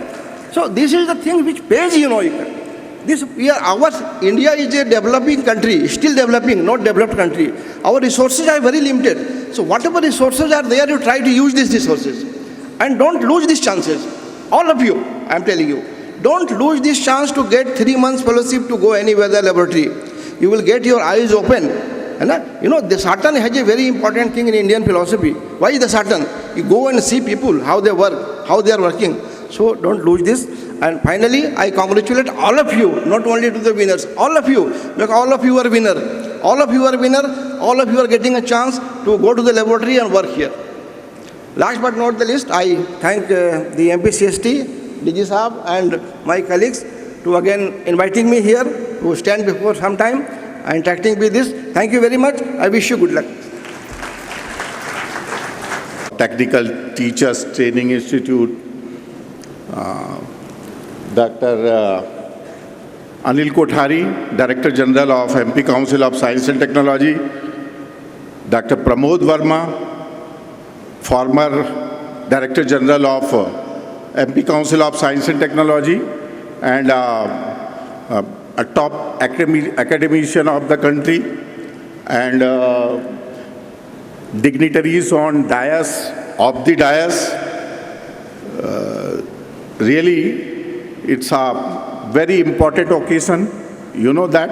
So this is the thing which pays, you know. India is a developing country, still developing, not developed country. Our resources are very limited. So whatever resources are there, you try to use these resources. And don't lose these chances. All of you, I am telling you, don't lose this chance to get 3 months fellowship to go anywhere in the laboratory. You will get your eyes open. You know, the Saturn has a very important thing in Indian philosophy. Why is the Saturn? You go and see people, how they work, how they are working. So don't lose this. And finally, I congratulate all of you, not only to the winners, all of you, because all of you are winner. All of you are winner. All of you are getting a chance to go to the laboratory and work here. Last but not the least, I thank the MPCST, DG Sahab and my colleagues to again inviting me here to stand before some time and interacting with this. Thank you very much. I wish you good luck.
Technical Teachers Training Institute, Dr. Anil Kothari, Director General of MP Council of Science and Technology, Dr. Pramod Verma, former Director General of MP Council of Science and Technology, and a top academician of the country, and dignitaries on of the dais. Really, it's a very important occasion. You know that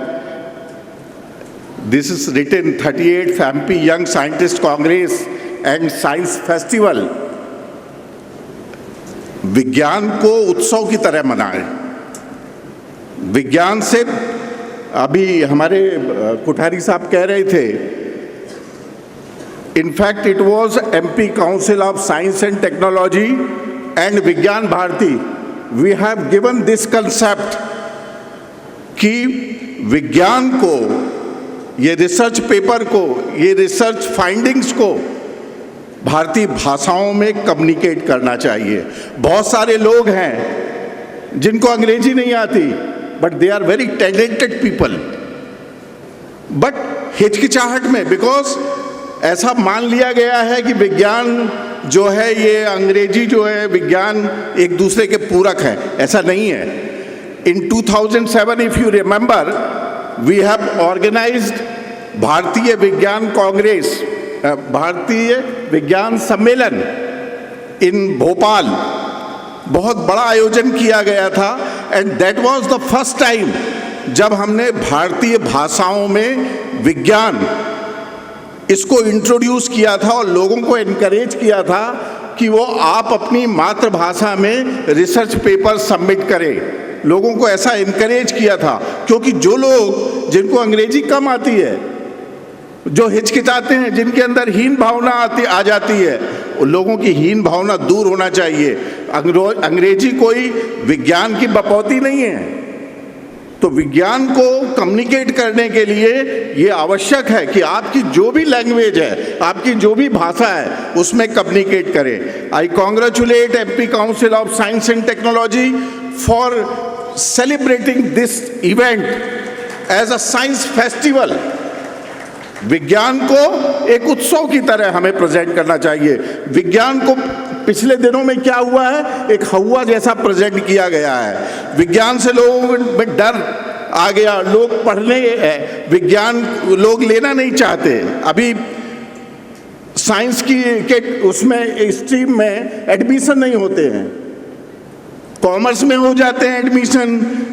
this is written 38th MP Young Scientist Congress and science festival विज्ञान को उत्सव की तरह मनाएं, विज्ञान से अभी हमारे कोठारी साहब कह रहे थे, in fact it was MP Council of Science and Technology and विज्ञान Bharti, we have given this concept कि विज्ञान को, ये रिसर्च पेपर को, ये रिसर्च फाइंडिंग्स को भारतीय भाषाओं में कम्युनिकेट करना चाहिए। बहुत सारे लोग हैं जिनको अंग्रेजी नहीं आती, but they are very talented people, but हिचकिचाहट में, बिकॉज ऐसा मान लिया गया है कि विज्ञान जो है, ये अंग्रेजी जो है, विज्ञान एक दूसरे के पूरक है। ऐसा नहीं है। In 2007 if you remember, we have organised Bharatiya Vigyan Congress, भारतीय विज्ञान सम्मेलन इन भोपाल, बहुत बड़ा आयोजन किया गया था, and that was the first time जब हमने भारतीय भाषाओं में विज्ञान इसको इंट्रोड्यूस किया था और लोगों को एनकरेज किया था कि वो आप अपनी मातृभाषा में रिसर्च पेपर सबमिट करें। लोगों को ऐसा एनकरेज किया था, क्योंकि जो लोग जिनको अंग्रेजी कम आती है, जो हिचकिचाते हैं, जिनके अंदर हीन भावना आ जाती है, उन लोगों की हीन भावना दूर होना चाहिए। अंग्रेजी कोई विज्ञान की बपौती नहीं है। तो विज्ञान को कम्युनिकेट करने के लिए ये आवश्यक है कि आपकी जो भी लैंग्वेज है, आपकी जो भी भाषा है, उसमें कम्युनिकेट करें। I congratulate MP council of science and technology for celebrating this event as a science festival. विज्ञान को एक उत्सव की तरह हमें प्रेजेंट करना चाहिए। विज्ञान को पिछले दिनों में क्या हुआ है, एक हवा जैसा प्रेजेंट किया गया है। विज्ञान से लोगों में डर आ गया, लोग पढ़ने विज्ञान लोग लेना नहीं चाहते। अभी साइंस की के उसमें स्ट्रीम में एडमिशन नहीं होते हैं। कॉमर्स में हो जाते हैं एडमिशन,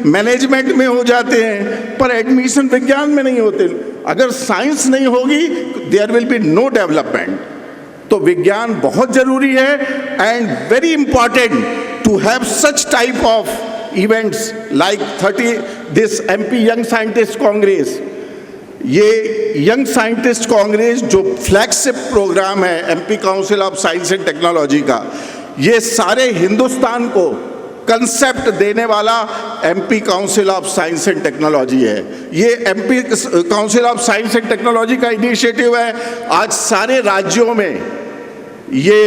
मैनेजमेंट में हो जाते हैं, पर एडमिशन विज्ञान में नहीं होते। अगर साइंस नहीं होगी, there will be no development. तो विज्ञान बहुत जरूरी है, and very important to have such type of events like this MP young scientist congress. ये यंग साइंटिस्ट कांग्रेस जो फ्लैगशिप प्रोग्राम है MP council of science and technology का, ये सारे हिंदुस्तान को कंसेप्ट देने वाला MP council of science and technology है। ये MP council of science and technology का इनिशिएटिव है। आज सारे राज्यों में ये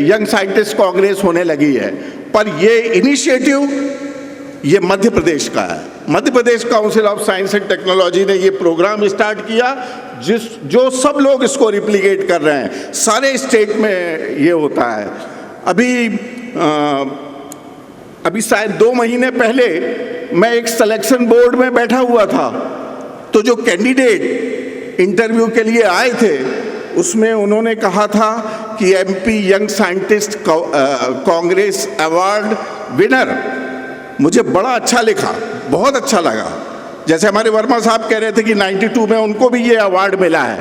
यंग साइंटिस्ट कांग्रेस होने लगी है, पर ये इनिशिएटिव ये मध्य प्रदेश का है। Madhya Pradesh council of science and technology ने ये प्रोग्राम स्टार्ट किया, जो सब लोग इसको रिप्लिकेट कर रहे हैं। सारे स्टेट में ये होता है। अभी शायद 2 महीने पहले मैं एक सिलेक्शन बोर्ड में बैठा हुआ था, तो जो कैंडिडेट इंटरव्यू के लिए आए थे, उसमें उन्होंने कहा था कि MP young scientist Congress award winner. मुझे बड़ा अच्छा लिखा, बहुत अच्छा लगा। जैसे हमारे वर्मा साहब कह रहे थे कि 92 में उनको भी ये अवार्ड मिला है,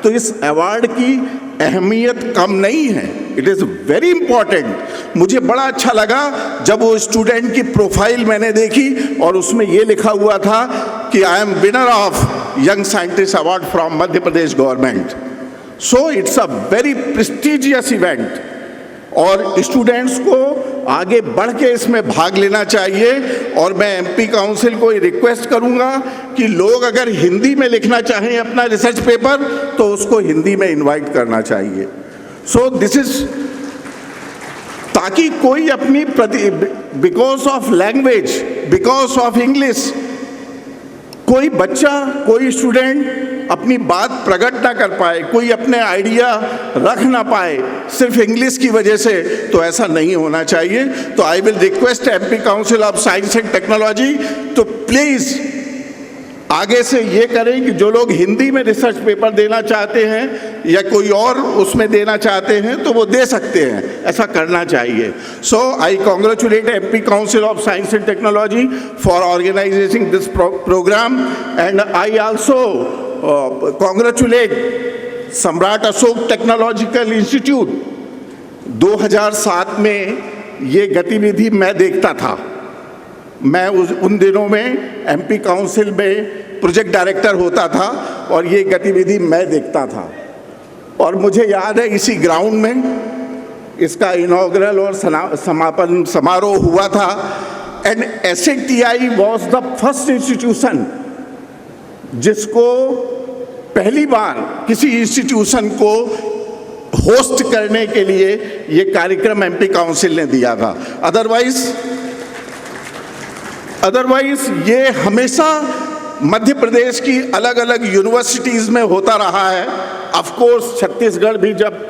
तो इस अवार्ड की अहमियत कम नहीं है। It is very important. मुझे बड़ा अच्छा लगा जब वो स्टूडेंट की प्रोफाइल मैंने देखी और उसमें ये लिखा हुआ था कि I am winner of young scientist award from Madhya Pradesh government. So it's a very prestigious event, और स्टूडेंट्स को आगे बढ़ के इसमें भाग लेना चाहिए। और मैं MP काउंसिल को रिक्वेस्ट करूंगा कि लोग अगर हिंदी में लिखना चाहें अपना रिसर्च पेपर, तो उसको हिंदी में इनवाइट करना चाहिए। सो दिस इज, ताकि कोई अपनी because of language, because of English, कोई बच्चा, कोई स्टूडेंट अपनी बात प्रकट ना कर पाए, कोई अपने आइडिया रख ना पाए सिर्फ इंग्लिश की वजह से, तो ऐसा नहीं होना चाहिए। तो I will request MP council of science and technology तो प्लीज आगे से ये करें कि जो लोग हिंदी में रिसर्च पेपर देना चाहते हैं या कोई और उसमें देना चाहते हैं, तो वो दे सकते हैं। ऐसा करना चाहिए। So I congratulate MP council of science and technology for organising this programme, and I also congratulate Samrat Ashok technological institute. 2007 में ये गतिविधि मैं देखता था। मैं उन दिनों में MP काउंसिल में प्रोजेक्ट डायरेक्टर होता था और ये गतिविधि मैं देखता था। और मुझे याद है इसी ग्राउंड में इसका इनॉग्रल और समापन समारोह हुआ था। And SATI was the first institution जिसको पहली बार किसी इंस्टीट्यूशन को होस्ट करने के लिए ये कार्यक्रम MP काउंसिल ने दिया था। अदरवाइज ये हमेशा मध्य प्रदेश की अलग अलग यूनिवर्सिटीज़ में होता रहा है। ऑफ कोर्स छत्तीसगढ़ भी जब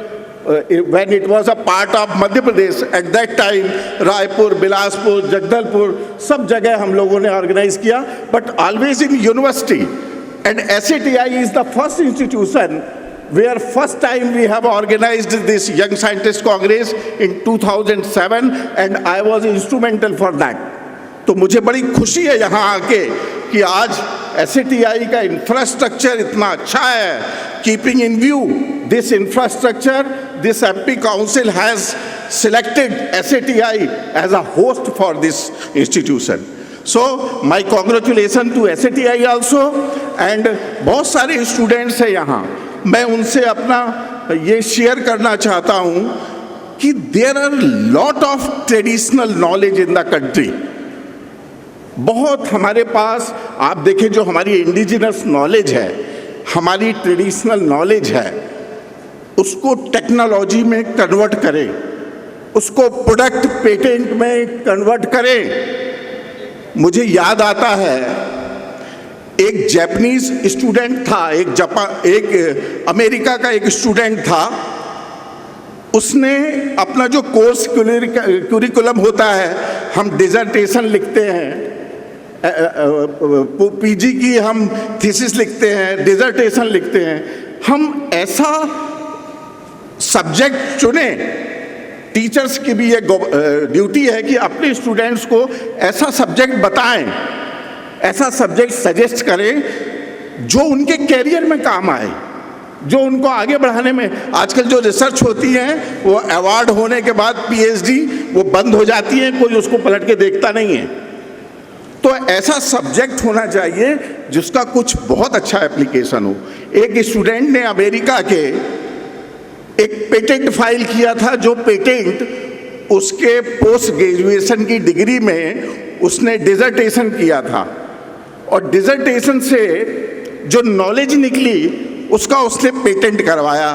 when it was a part of Madhya Pradesh at that time, Raipur, Bilaspur, Jagdalpur सब जगह हम लोगों ने ऑर्गेनाइज किया, but always in university. And SATI is the first institution where first time we have organized this Young Scientist Congress in 2007 and I was instrumental for that. तो मुझे बड़ी खुशी है यहाँ आके कि आज SATI का इंफ्रास्ट्रक्चर इतना अच्छा है। Keeping in view this infrastructure, this MP Council has selected SATI as a host for this institution. So my congratulations to SATI also and बहुत सारे स्टूडेंट्स हैं यहाँ। मैं उनसे अपना ये शेयर करना चाहता हूँ कि there are lot of traditional knowledge in the country. बहुत हमारे पास आप देखें जो हमारी इंडिजिनस नॉलेज है, हमारी ट्रेडिशनल नॉलेज है, उसको टेक्नोलॉजी में कन्वर्ट करें, उसको प्रोडक्ट पेटेंट में कन्वर्ट करें। मुझे याद आता है एक जापानीज स्टूडेंट था, एक अमेरिका का एक स्टूडेंट था, उसने अपना जो कोर्स क्यूरिकुलम होता है, हम डिजर्टेशन लिखते हैं, PG की हम थीसिस लिखते हैं, डिजर्टेशन लिखते हैं, हम ऐसा सब्जेक्ट चुने। टीचर्स की भी ये ड्यूटी है कि अपने स्टूडेंट्स को ऐसा सब्जेक्ट बताएं, ऐसा सब्जेक्ट सजेस्ट करें जो उनके कैरियर में काम आए, जो उनको आगे बढ़ाने में। आजकल जो रिसर्च होती है वो अवार्ड होने के बाद PhD वो बंद हो जाती है, कोई उसको पलट के देखता नहीं है। तो ऐसा सब्जेक्ट होना चाहिए जिसका कुछ बहुत अच्छा एप्लीकेशन हो। एक स्टूडेंट ने अमेरिका के एक पेटेंट फाइल किया था, जो पेटेंट उसके पोस्ट ग्रेजुएशन की डिग्री में उसने डिजर्टेशन किया था, और डिजर्टेशन से जो नॉलेज निकली उसका उसने पेटेंट करवाया।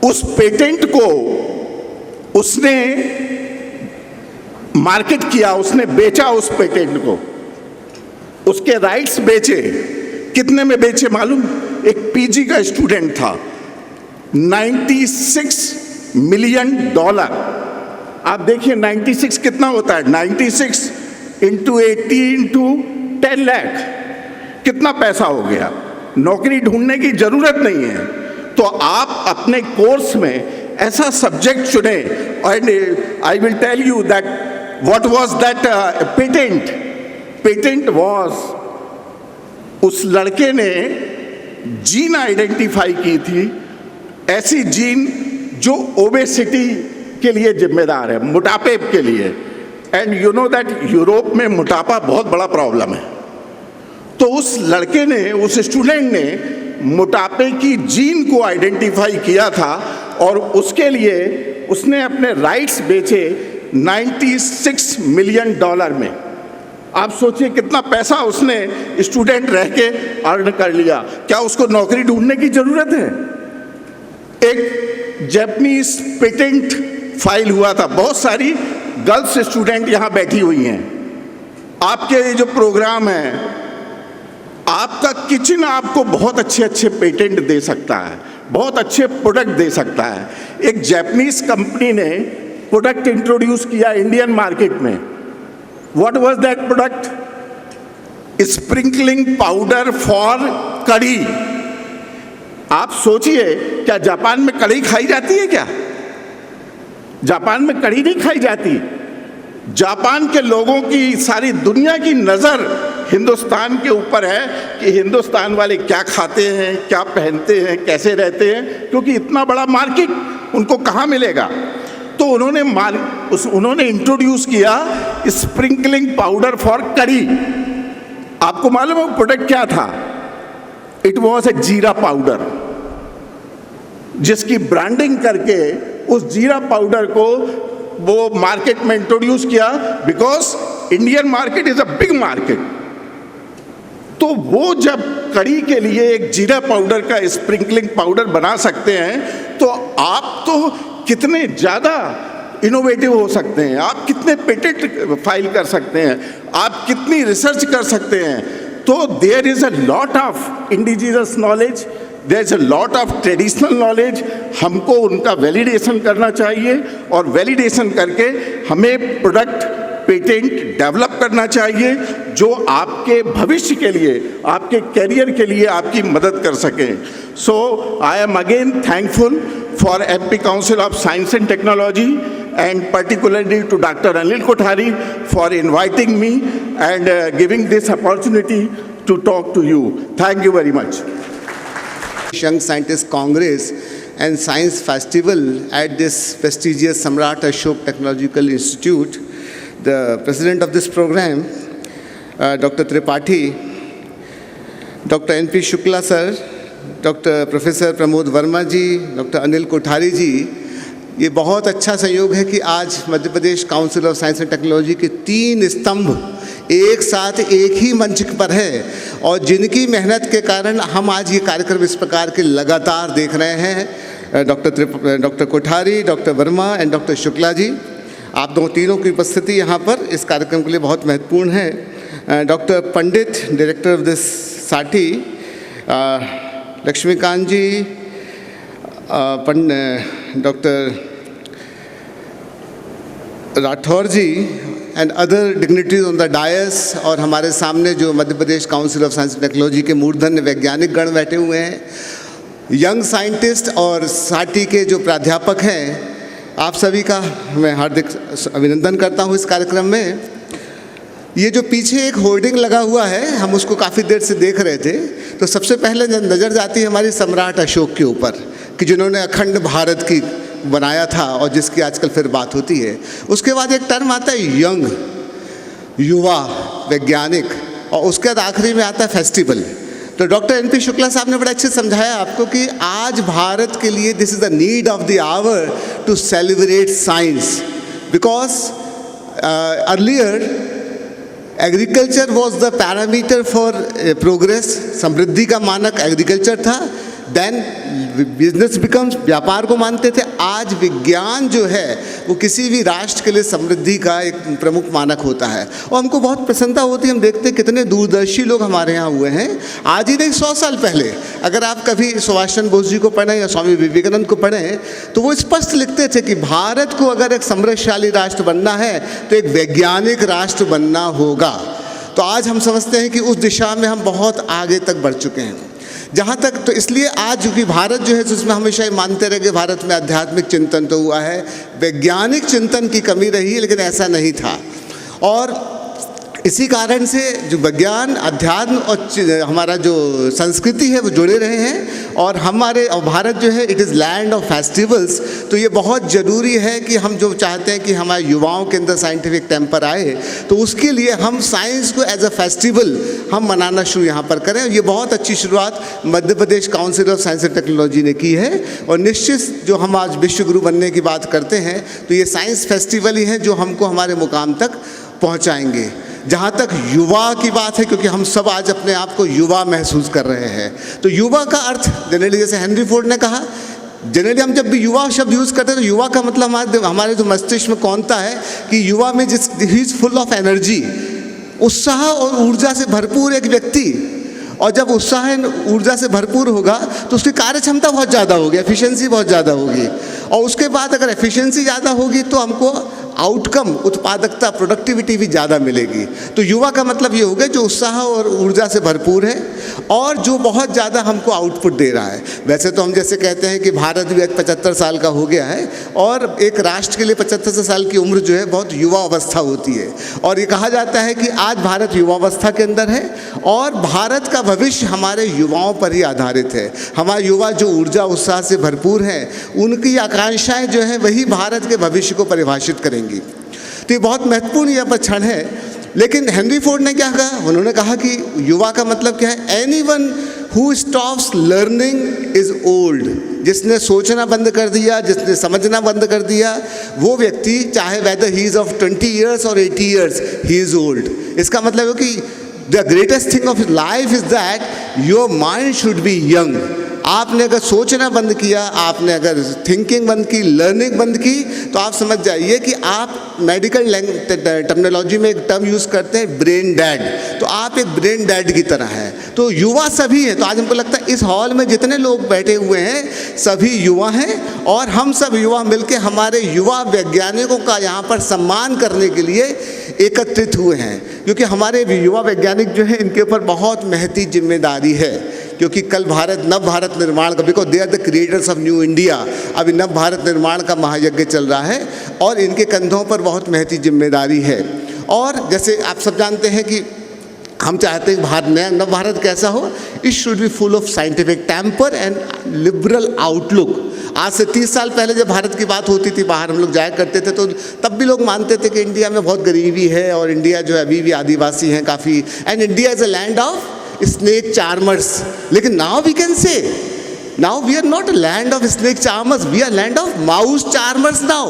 उस पेटेंट को उसने मार्केट किया, उसने बेचा उस पेटेंट को, उसके राइट्स बेचे। कितने में बेचे मालूम? एक PG का स्टूडेंट था, $96 मिलियन। आप देखिए 96 कितना होता है, 96 इंटू 80 इंटू 10 लाख, कितना पैसा हो गया। नौकरी ढूंढने की जरूरत नहीं है। तो आप अपने कोर्स में ऐसा सब्जेक्ट चुने। And I will tell you that what was that patent was, उस लड़के ने जीन आइडेंटिफाई की थी, ऐसी जीन जो ओबेसिटी के लिए जिम्मेदार है, मोटापे के लिए। And you know that Europe में मोटापा बहुत बड़ा प्रॉब्लम है। तो उस लड़के ने, उस स्टूडेंट ने मोटापे की जीन को आइडेंटिफाई किया था, और उसके लिए उसने अपने राइट्स बेचे $96 मिलियन में। आप सोचिए कितना पैसा उसने स्टूडेंट रह के अर्न कर लिया। क्या उसको नौकरी ढूंढने की जरूरत है? एक जापानीज पेटेंट फाइल हुआ था। बहुत सारी गर्ल्स स्टूडेंट यहाँ बैठी हुई हैं। आपके ये जो प्रोग्राम है, आपका किचन आपको बहुत अच्छे अच्छे पेटेंट दे सकता है, बहुत अच्छे प्रोडक्ट दे सकता है। एक जापानीज कंपनी ने प्रोडक्ट इंट्रोड्यूस किया इंडियन मार्केट में। What was that product? Sprinkling powder for kadhi. आप सोचिए, क्या जापान में कढ़ी खाई जाती है? क्या जापान में कढ़ी नहीं खाई जाती? जापान के लोगों की, सारी दुनिया की नज़र हिंदुस्तान के ऊपर है कि हिंदुस्तान वाले क्या खाते हैं, क्या पहनते हैं, कैसे रहते हैं, क्योंकि इतना बड़ा मार्केट उनको कहाँ मिलेगा। तो उन्होंने इंट्रोड्यूस किया स्प्रिंकलिंग पाउडर फॉर करी। आपको मालूम है वो प्रोडक्ट क्या था? इट वॉज ए जीरा पाउडर, जिसकी ब्रांडिंग करके उस जीरा पाउडर को वो मार्केट में इंट्रोड्यूस किया, because Indian market is a big market. तो वो जब कड़ी के लिए एक जीरा पाउडर का स्प्रिंकलिंग पाउडर बना सकते हैं, तो आप तो कितने ज़्यादा इनोवेटिव हो सकते हैं, आप कितने पेटेंट फाइल कर सकते हैं, आप कितनी रिसर्च कर सकते हैं। तो there is a lot of indigenous knowledge, there is a lot of traditional knowledge. हमको उनका वैलिडेशन करना चाहिए और वैलिडेशन करके हमें प्रोडक्ट पेटेंट डेवलप करना चाहिए जो आपके भविष्य के लिए, आपके करियर के लिए आपकी मदद कर सकें। So I am again thankful for MP Council of Science and Technology and particularly to Dr. Anil Kothari for inviting me and giving this opportunity to talk to you. Thank you very much.
Young Scientist Congress and Science Festival at this prestigious Samrat Ashok Technological Institute. The president of this program, Dr. Tripathi, Dr. N.P. Shukla sir, Dr. Professor Pramod Verma ji, Dr. Anil Kothari ji, ये बहुत अच्छा संयोग है कि आज Madhya Pradesh council of science and technology के 3 स्तंभ एक साथ एक ही मंच पर है, और जिनकी मेहनत के कारण हम आज ये कार्यक्रम इस प्रकार के लगातार देख रहे हैं। Doctor Kothari, doctor Verma and doctor Shukla ji, आप तीनों की उपस्थिति यहाँ पर इस कार्यक्रम के लिए बहुत महत्वपूर्ण है। Doctor Pandit, director of this साटी, Laxmikant ji, doctor Rathore ji and other dignitaries on the dais, और हमारे सामने जो Madhya Pradesh council of science and technology के मूर्धन्य वैज्ञानिक गण बैठे हुए हैं, यंग साइंटिस्ट और साटी के जो प्राध्यापक हैं, आप सभी का मैं हार्दिक अभिनंदन करता हूं इस कार्यक्रम में। ये जो पीछे एक होर्डिंग लगा हुआ है, हम उसको काफ़ी देर से देख रहे थे, तो सबसे पहले नज़र जाती है हमारी सम्राट अशोक के ऊपर कि जिन्होंने अखंड भारत की बनाया था और जिसकी आजकल फिर बात होती है। उसके बाद एक टर्म आता है यंग, युवा वैज्ञानिक, और उसके बाद आखिरी में आता है फेस्टिवल। तो डॉक्टर N.P. शुक्ला साहब ने बड़ा अच्छे समझाया आपको कि आज भारत के लिए this is the need of the hour to celebrate science, because earlier agriculture was the parameter for progress, समृद्धि का मानक एग्रीकल्चर था। देन बिजनेस बिकम्स, व्यापार को मानते थे। आज विज्ञान जो है वो किसी भी राष्ट्र के लिए समृद्धि का एक प्रमुख मानक होता है, और हमको बहुत प्रसन्नता होती है। हम देखते हैं कितने दूरदर्शी लोग हमारे यहाँ हुए हैं। आज ही नहीं, 100 साल पहले अगर आप कभी सुभाष चंद्र बोस जी को पढ़ें या स्वामी विवेकानंद को पढ़ें, तो वो स्पष्ट लिखते थे कि भारत को अगर एक समृद्धशाली राष्ट्र बनना है तो एक वैज्ञानिक राष्ट्र बनना होगा। तो आज हम समझते हैं कि उस दिशा में हम बहुत आगे तक बढ़ चुके हैं। जहाँ तक, तो इसलिए आज चूँकि भारत जो है, जिसमें हमेशा ये मानते रहे कि भारत में आध्यात्मिक चिंतन तो हुआ है, वैज्ञानिक चिंतन की कमी रही है, लेकिन ऐसा नहीं था। और इसी कारण से जो विज्ञान, अध्यात्म और हमारा जो संस्कृति है वो जुड़े रहे हैं। और भारत जो है it is land of festivals. तो ये बहुत ज़रूरी है कि हम जो चाहते हैं कि हमारे युवाओं के अंदर साइंटिफिक टेम्पर आए, तो उसके लिए हम साइंस को एज अ फेस्टिवल हम मनाना शुरू यहाँ पर करें। ये बहुत अच्छी शुरुआत Madhya Pradesh council of science and technology ने की है। और निश्चित जो हम आज विश्व गुरु बनने की बात करते हैं, तो ये साइंस फेस्टिवल ही है जो हमको हमारे मुकाम तक पहुँचाएंगे। जहाँ तक युवा की बात है, क्योंकि हम सब आज अपने आप को युवा महसूस कर रहे हैं, तो युवा का अर्थ जनरली, जैसे हेनरी फोर्ड ने कहा, जनरली हम जब भी युवा शब्द यूज़ करते हैं तो युवा का मतलब हमारे जो मस्तिष्क में कौनता है कि युवा में he is full of energy, उत्साह और ऊर्जा से भरपूर एक व्यक्ति। और जब उत्साह ऊर्जा से भरपूर होगा तो उसकी कार्य क्षमता बहुत ज़्यादा होगी, एफिशिएंसी बहुत ज़्यादा होगी। और उसके बाद अगर एफिशिएंसी ज़्यादा होगी तो हमको आउटकम, उत्पादकता, प्रोडक्टिविटी भी ज़्यादा मिलेगी। तो युवा का मतलब ये हो गया जो उत्साह और ऊर्जा से भरपूर है और जो बहुत ज़्यादा हमको आउटपुट दे रहा है। वैसे तो हम जैसे कहते हैं कि भारत भी 75 साल का हो गया है, और एक राष्ट्र के लिए 75 साल की उम्र जो है बहुत युवा अवस्था होती है। और ये कहा जाता है कि आज भारत युवावस्था के अंदर है, और भारत का भविष्य हमारे युवाओं पर ही आधारित है। हमारे युवा जो ऊर्जा उत्साह से भरपूर हैं, उनकी आकांक्षाएं जो हैं वही भारत के भविष्य को परिभाषित करेंगी। तो ये बहुत महत्वपूर्ण यहाँ पर क्षण है। लेकिन हेनरी फोर्ड ने क्या कहा? उन्होंने कहा कि युवा का मतलब क्या है? Anyone who stops learning is old. जिसने सोचना बंद कर दिया, जिसने समझना बंद कर दिया, वो व्यक्ति, चाहे weather he is of 20 years और 80 ईयर्स, ही इज ओल्ड। इसका मतलब है कि the greatest thing of life is that your mind should be young. आपने अगर सोचना बंद किया, आपने अगर थिंकिंग बंद की, लर्निंग बंद की, तो आप समझ जाइए कि आप मेडिकल टर्मिनोलॉजी में एक टर्म यूज़ करते हैं ब्रेन डेड, तो आप एक ब्रेन डेड की तरह हैं। तो युवा सभी हैं। तो आज हमको लगता है इस हॉल में जितने लोग बैठे हुए हैं सभी युवा हैं, और हम सब युवा मिलकर हमारे युवा वैज्ञानिकों का यहाँ पर सम्मान करने के लिए एकत्रित हुए हैं, क्योंकि हमारे युवा वैज्ञानिक जो हैं इनके ऊपर बहुत महती जिम्मेदारी है। क्योंकि कल नव भारत निर्माण का, because they are the creators of new India, अभी नव भारत निर्माण का महायज्ञ चल रहा है और इनके कंधों पर बहुत महती जिम्मेदारी है। और जैसे आप सब जानते हैं कि हम चाहते हैं नया नव भारत कैसा हो? It should be full of scientific temper and liberal outlook. आज से 30 साल पहले जब भारत की बात होती थी, बाहर हम लोग जाया करते थे, तो तब भी लोग मानते थे कि इंडिया में बहुत गरीबी है और इंडिया जो है अभी भी आदिवासी हैं काफ़ी, and India is a land of snake charmers. लेकिन now we can say, now we are not a land of snake charmers, we are land of mouse charmers now.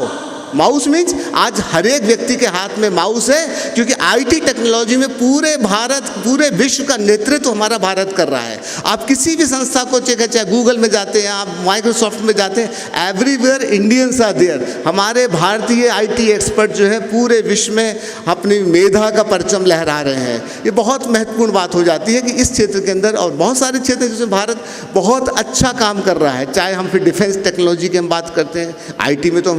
Mouse means आज हर एक व्यक्ति के हाथ में माउस है, क्योंकि IT technology में पूरे भारत, पूरे विश्व का नेतृत्व हमारा भारत कर रहा है। आप किसी भी संस्था को चाहे गूगल में जाते हैं, आप माइक्रोसॉफ्ट में जाते हैं, एवरीवेयर इंडियंस आर देयर। हमारे भारतीय आईटी एक्सपर्ट जो है पूरे विश्व में अपनी मेधा का परचम लहरा रहे हैं। ये बहुत महत्वपूर्ण बात हो जाती है कि इस क्षेत्र के अंदर और बहुत सारे क्षेत्र जिसमें भारत बहुत अच्छा काम कर रहा है। चाहे हम फिर डिफेंस टेक्नोलॉजी की हम बात करते हैं, आईटी में तो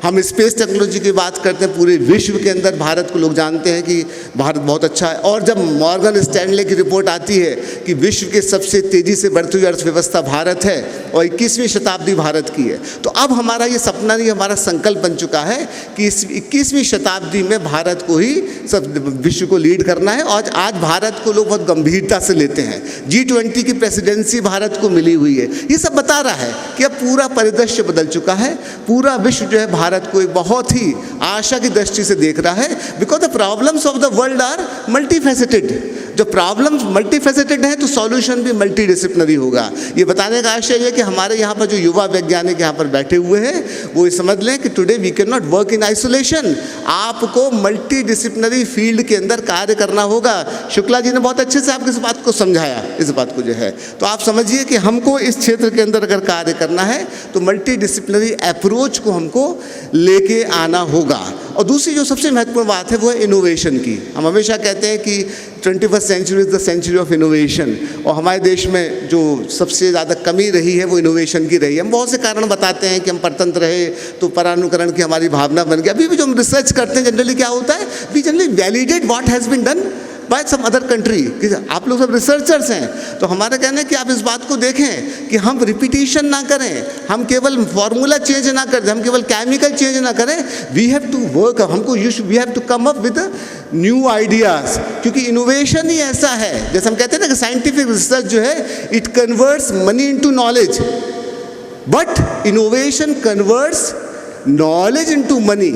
हम स्पेस टेक्नोलॉजी की बात करते हैं, पूरे विश्व के अंदर भारत को लोग जानते हैं कि भारत बहुत अच्छा है। और जब मॉर्गन स्टैनले की रिपोर्ट आती है कि विश्व के सबसे तेज़ी से बढ़ती हुई अर्थव्यवस्था भारत है और 21वीं शताब्दी भारत की है, तो अब हमारा ये सपना नहीं, हमारा संकल्प बन चुका है कि इस 21वीं शताब्दी में भारत को ही सब विश्व को लीड करना है। और आज भारत को लोग बहुत गंभीरता से लेते हैं। G20 की प्रेसिडेंसी भारत को मिली हुई है। ये सब बता रहा है कि अब पूरा परिदृश्य बदल चुका है। पूरा विश्व जो है भारत को एक बहुत ही आशा की दृष्टि से देख रहा है, because the problems of the world are multifaceted. जो प्रॉब्लम्स मल्टीफेसेटेड है तो सॉल्यूशन भी मल्टीडिसिप्लिनरी होगा। ये बताने का आशय है कि हमारे यहाँ पर जो युवा वैज्ञानिक यहाँ पर बैठे हुए हैं वो ये समझ लें कि today we can not work in isolation. आपको मल्टीडिसिप्लिनरी फील्ड के अंदर कार्य करना होगा। शुक्ला जी ने बहुत अच्छे से आपको इस बात को समझाया, इस बात को जो है, तो आप समझिए कि हमको इस क्षेत्र के अंदर अगर कार्य करना है तो मल्टीडिसिप्लिनरी अप्रोच को हमको लेके आना होगा। और दूसरी जो सबसे महत्वपूर्ण बात है वो है इनोवेशन की। हम हमेशा कहते हैं कि 21st century is the century of innovation, और हमारे देश में जो सबसे ज़्यादा कमी रही है वो इनोवेशन की रही है। हम बहुत से कारण बताते हैं कि हम परतंत्र रहे तो परानुकरण की हमारी भावना बन गई। अभी भी जो हम रिसर्च करते हैं जनरली क्या होता है, we generally validate what has been done by some other country. आप लोग सब रिसर्चर्स हैं, तो हमारा कहना है कि आप इस बात को देखें कि हम रिपीटिशन ना करें, हम केवल फॉर्मूला चेंज ना करें, हम केवल केमिकल चेंज ना करें। We have to work, we have to come up with new ideas, क्योंकि इनोवेशन ही ऐसा है, जैसे हम कहते हैं ना कि साइंटिफिक रिसर्च जो है it converts money into knowledge, but innovation converts knowledge into money.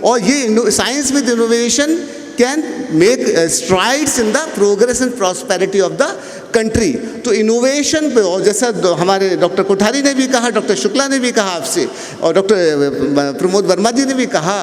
और ये science with innovation can make strides in the progress and prosperity of the country। तो इनोवेशन पे, और जैसा हमारे डॉक्टर कोठारी ने भी कहा, डॉक्टर शुक्ला ने भी कहा आपसे, और डॉक्टर प्रमोद वर्मा जी ने भी कहा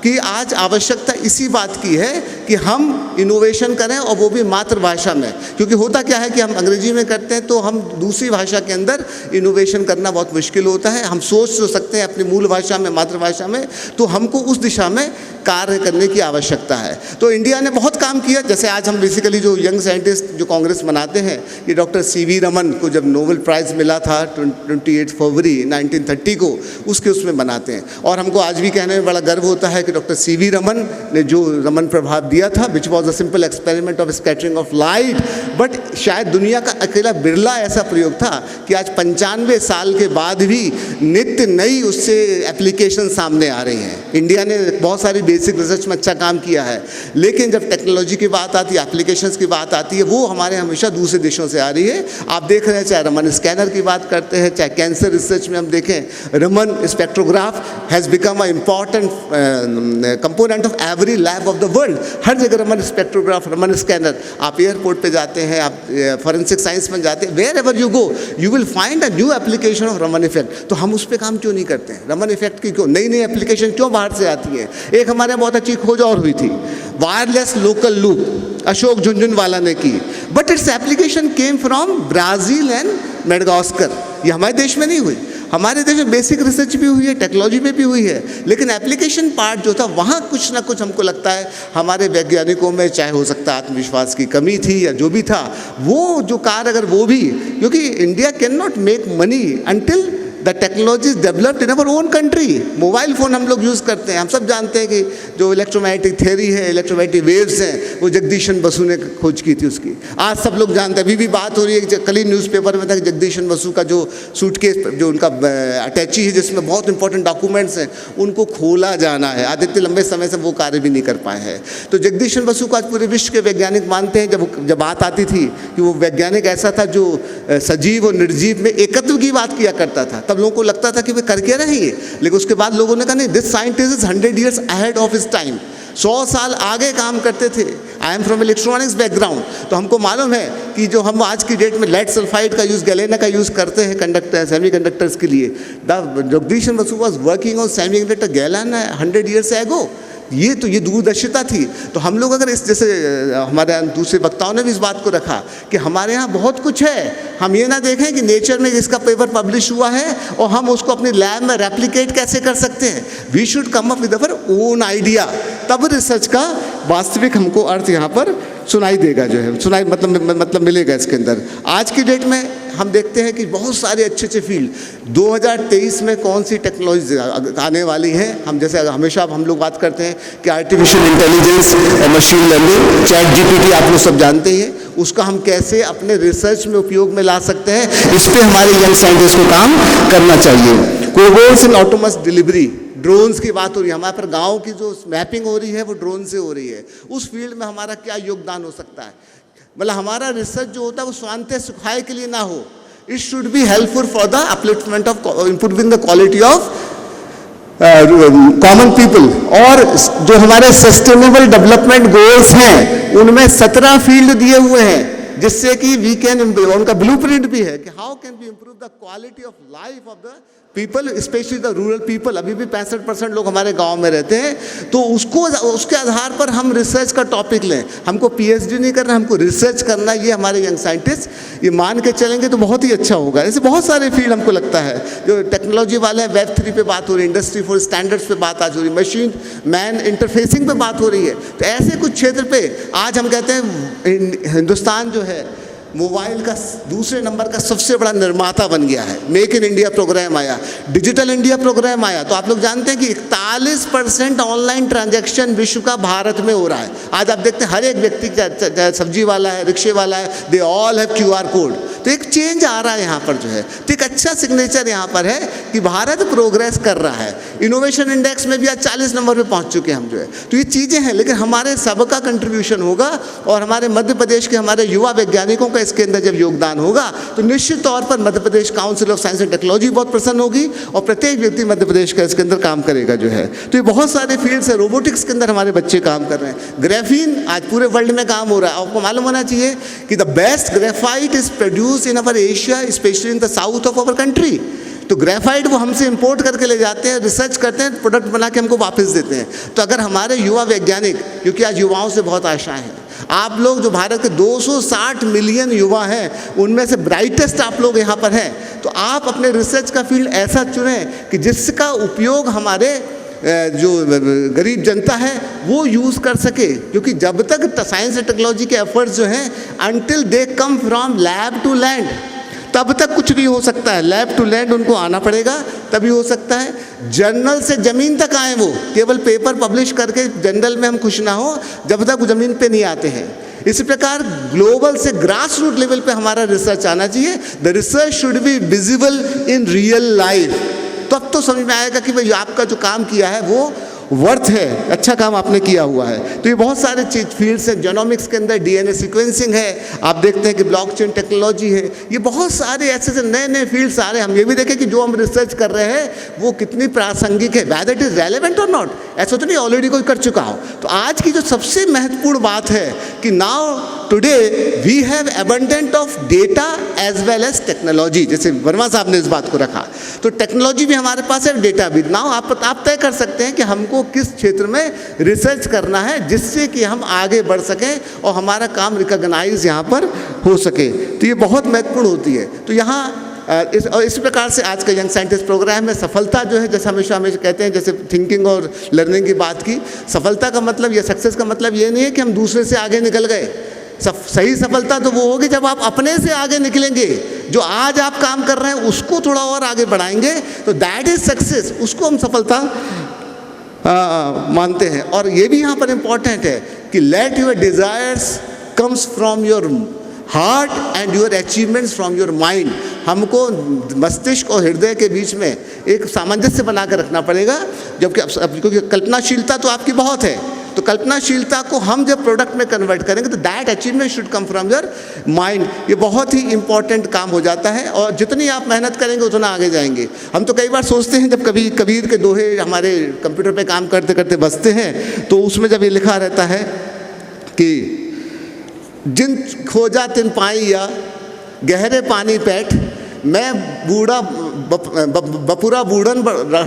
कि आज आवश्यकता इसी बात की है कि हम इनोवेशन करें, और वो भी मातृभाषा में। क्योंकि होता क्या है कि हम अंग्रेजी में करते हैं तो हम दूसरी भाषा के अंदर इनोवेशन करना बहुत मुश्किल होता है। हम सोच तो सकते हैं अपनी मूल भाषा में, मातृभाषा में, तो हमको उस दिशा में कार्य करने की आवश्यकता है। तो इंडिया ने बहुत काम किया। जैसे आज हम बेसिकली जो यंग साइंटिस्ट जो कांग्रेस मनाते हैं, ये डॉक्टर CV रमन को जब नोबेल प्राइज़ मिला था 28 फरवरी 1930 को, उसके उसमें मनाते हैं। और हमको आज भी कहने में बड़ा गर्व होता है कि डॉक्टर CV रमन ने जो रमन प्रभाव दिया था, which was a simple experiment of scattering of light, but शायद दुनिया का अकेला बिरला ऐसा प्रयोग था कि आज 95 साल के बाद भी नित्य नई उससे एप्लीकेशन सामने आ रही हैं। इंडिया ने बहुत सारी बेसिक रिसर्च में अच्छा काम किया है, लेकिन जब टेक्नोलॉजी की बात आती है, एप्लीकेशंस की बात आती है, वो हमारे हमेशा दूसरे देशों से आ रही है। आप देख रहे हैं, चाहे रमन स्कैनर की बात करते हैं, चाहे कैंसर रिसर्च में हम देखें, Raman spectrograph has become a important component of every lab of the world. हर जगह रमन स्पेक्ट्रोग्राफ, रमन स्कैनर, आप एयरपोर्ट पे जाते हैं, आप फॉरेंसिक साइंस में जाते हैं, wherever you go you will find a new application of Raman effect. तो हम उस पर काम क्यों नहीं करते हैं? रमन इफेक्ट की क्यों नई नई एप्लीकेशन क्यों बाहर से आती हैं? एक हमारे यहाँ बहुत अच्छी खोज और हुई थी, wireless local loop, Ashok Jhunjhunwala ने की, but its application came from Brazil and Madagascar. ये हमारे देश में नहीं हुई। हमारे देश में बेसिक रिसर्च भी हुई है, टेक्नोलॉजी में भी हुई है, लेकिन एप्लीकेशन पार्ट जो था वहाँ कुछ ना कुछ हमको लगता है हमारे वैज्ञानिकों में, चाहे हो सकता है आत्मविश्वास की कमी थी या जो भी था, वो जो कार्य अगर वो भी, क्योंकि India can not make money until the technology is developed in our own country. Mobile phone हम लोग यूज़ करते हैं, हम सब जानते हैं कि जो इलेक्ट्रोमैग्नेटिक थ्योरी है, इलेक्ट्रोमैग्नेटिक वेव्स हैं, वो जगदीशन बसु ने खोज की थी उसकी। आज सब लोग जानते हैं, अभी भी बात हो रही है कि कल ही न्यूज़पेपर में था कि जगदीशन बसु का जो सूटकेस, जो उनका अटैची है जिसमें बहुत इंपॉर्टेंट डॉक्यूमेंट्स हैं, उनको खोला जाना है। आज इतने लंबे समय से वो कार्य भी नहीं कर पाए हैं। तो जगदीशन बसु को आज पूरे विश्व के वैज्ञानिक मानते हैं। जब बात आती थी कि वो वैज्ञानिक ऐसा था जो सजीव और निर्जीव में एकत्व की बात किया करता था, तब लोगों को लगता था कि वे कर क्या रही है, लेकिन उसके बाद लोगों ने कहा नहीं, this scientist is 100 years ahead of his time, 100 साल आगे काम करते थे। I am from electronics background, तो हमको मालूम है कि जो हम आज की डेट में लेड सल्फाइड का यूज़, गैलेना का यूज़ करते हैं कंडक्टर, सेमी कंडक्टर्स के लिए, the Jagdishan Basu was working on semi conductor galena 100 years ago। ये दूरदर्शिता थी। तो हम लोग अगर इस, जैसे हमारे दूसरे वक्ताओं ने भी इस बात को रखा कि हमारे यहाँ बहुत कुछ है, हम ये ना देखें कि नेचर में इसका पेपर पब्लिश हुआ है और हम उसको अपनी लैब में रेप्लिकेट कैसे कर सकते हैं। We should come up with our own idea, तब रिसर्च का वास्तविक हमको अर्थ यहाँ पर सुनाई देगा, जो है सुनाई मतलब मिलेगा इसके अंदर। आज की डेट में हम देखते हैं कि बहुत सारे अच्छे अच्छे फील्ड, 2023 में कौन सी टेक्नोलॉजी आने वाली है। हम जैसे हमेशा हम लोग बात करते हैं कि आर्टिफिशियल इंटेलिजेंस और मशीन लर्निंग, चैट जीपीटी आप लोग सब जानते हैं, उसका हम कैसे अपने रिसर्च में उपयोग में ला सकते हैं, इस पर हमारे यंग साइंटिस्ट को काम करना चाहिए। कोबोट्स इन ऑटोनमस डिलीवरी, ड्रोन्स की बात हो रही है, हमारे पर गाँव की जो मैपिंग हो रही है वो ड्रोन से हो रही है। उस फील्ड में हमारा क्या योगदान हो सकता है? मतलब हमारा रिसर्च जो होता है वो स्वांतः सुखाय के लिए ना हो, it should be helpful for the upliftment of improving the quality of common people. और जो हमारे सस्टेनेबल डेवलपमेंट गोल्स हैं उनमें 17 फील्ड दिए हुए हैं, जिससे कि वी कैन, उनका ब्लूप्रिंट भी है कि how can be improve the quality of life of the people, specially the rural people. अभी भी 65% लोग हमारे गांव में रहते हैं, तो उसके आधार पर हम रिसर्च का टॉपिक लें। हमको पीएचडी नहीं करना, हमको रिसर्च करना, ये हमारे यंग साइंटिस्ट ये मान के चलेंगे तो बहुत ही अच्छा होगा। ऐसे बहुत सारे फील्ड हमको लगता है जो टेक्नोलॉजी वाले हैं, Web 3 पे बात हो रही है, इंडस्ट्री 4 स्टैंडर्ड्स पे बात आज हो रही है, मशीन मैन इंटरफेसिंग पे बात हो रही है। तो ऐसे कुछ क्षेत्र पे आज हम कहते हैं हिंदुस्तान जो है मोबाइल का दूसरे नंबर का सबसे बड़ा निर्माता बन गया है। मेक इन इंडिया प्रोग्राम आया, डिजिटल इंडिया प्रोग्राम आया, तो आप लोग जानते हैं कि 41% ऑनलाइन ट्रांजैक्शन विश्व का भारत में हो रहा है। आज आप देखते हैं हर एक व्यक्ति, चाहे सब्जी वाला है, रिक्शे वाला है, they all have QR code. तो एक चेंज आ रहा है यहाँ पर जो है, तो एक अच्छा सिग्नेचर यहाँ पर है कि भारत प्रोग्रेस कर रहा है। इनोवेशन इंडेक्स में भी आज 40 नंबर पे पहुँच चुके हैं हम जो है। तो ये चीज़ें हैं, लेकिन हमारे सबका कंट्रीब्यूशन होगा और हमारे मध्य प्रदेश के हमारे युवा वैज्ञानिकों का इसके अंदर जब योगदान होगा तो निश्चित तौर पर Madhya Pradesh council of science and technology बहुत प्रसन्न होगी और प्रत्येक व्यक्ति मध्य प्रदेश का इसके अंदर काम करेगा जो है। तो ये बहुत सारे फील्ड्स है, रोबोटिक्स के अंदर हमारे बच्चे काम कर रहे हैं, ग्राफीन आज पूरे वर्ल्ड में काम हो रहा है। आपको मालूम होना चाहिए कि the best graphite is produce in our Asia, specially in the south of our country. तो ग्रेफाइट वो हमसे इंपोर्ट करके ले जाते हैं, रिसर्च करते हैं, प्रोडक्ट बना के हमको वापस देते हैं। तो अगर हमारे युवा वैज्ञानिक, क्योंकि आज युवाओं से बहुत आशाएं हैं, आप लोग जो भारत के 260 मिलियन युवा हैं उनमें से ब्राइटेस्ट आप लोग यहाँ पर हैं, तो आप अपने रिसर्च का फील्ड ऐसा चुनें कि जिसका उपयोग हमारे जो गरीब जनता है वो यूज़ कर सके। क्योंकि जब तक साइंस एंड टेक्नोलॉजी के एफर्ट्स जो हैं until they come from lab to land, तब तक कुछ नहीं हो सकता है। लैब टू लैंड उनको आना पड़ेगा, तभी हो सकता है। जर्नल से ज़मीन तक आए, वो केवल पेपर पब्लिश करके जर्नल में हम खुश ना हो जब तक वो ज़मीन पे नहीं आते हैं। इसी प्रकार ग्लोबल से ग्रास रूट लेवल पे हमारा रिसर्च आना चाहिए। The research should be visible in real life, तब तो समझ में आएगा कि भाई आपका जो काम किया है वो वर्थ है, अच्छा काम आपने किया हुआ है। तो ये बहुत सारे चीज फील्ड्स हैं, जेनोमिक्स के अंदर डीएनए सीक्वेंसिंग है, आप देखते हैं कि ब्लॉकचेन टेक्नोलॉजी है, ये बहुत सारे ऐसे नए नए फील्ड्स आ रहे हैं। हम ये भी देखें कि जो हम रिसर्च कर रहे हैं वो कितनी प्रासंगिक है, वेदर इट इज रेलेवेंट और नॉट, ऐसा तो नहीं ऑलरेडी कोई कर चुका हो। तो आज की जो सबसे महत्वपूर्ण बात है कि now today we have abundant of data as well as technology, जैसे वर्मा साहब ने इस बात को रखा, तो टेक्नोलॉजी भी हमारे पास है, डेटा भी। नाउ आप तय कर सकते हैं कि हमको किस क्षेत्र में रिसर्च करना है जिससे कि हम आगे बढ़ सकें और हमारा काम रिकॉग्नाइज यहाँ पर हो सके। तो ये बहुत महत्वपूर्ण होती है। तो यहाँ इस प्रकार से आज का यंग साइंटिस्ट प्रोग्राम में सफलता जो है, जैसे हमेशा कहते हैं, जैसे थिंकिंग और लर्निंग की बात की, सफलता का मतलब या सक्सेस का मतलब ये नहीं है कि हम दूसरे से आगे निकल गए। सही सफलता तो वो होगी जब आप अपने से आगे निकलेंगे, जो आज आप काम कर रहे हैं उसको थोड़ा और आगे बढ़ाएंगे, तो दैट इज सक्सेस, उसको हम सफलता मानते हैं। और ये भी यहाँ पर इम्पॉर्टेंट है कि let your desires comes from your heart and your achievements from your mind. हमको मस्तिष्क और हृदय के बीच में एक सामंजस्य बना कर रखना पड़ेगा, जबकि क्योंकि कल्पनाशीलता तो आपकी बहुत है, तो कल्पनाशीलता को हम जब प्रोडक्ट में कन्वर्ट करेंगे तो that achievement should come from your mind. ये बहुत ही इंपॉर्टेंट काम हो जाता है, और जितनी आप मेहनत करेंगे उतना आगे जाएंगे। हम तो कई बार सोचते हैं, जब कभी कबीर के दोहे हमारे कंप्यूटर पे काम करते करते बजते हैं, तो उसमें जब ये लिखा रहता है कि जिन खोजा तिन पाई या गहरे पानी पैठ, मैं बूढ़ा बपुरा बूढ़न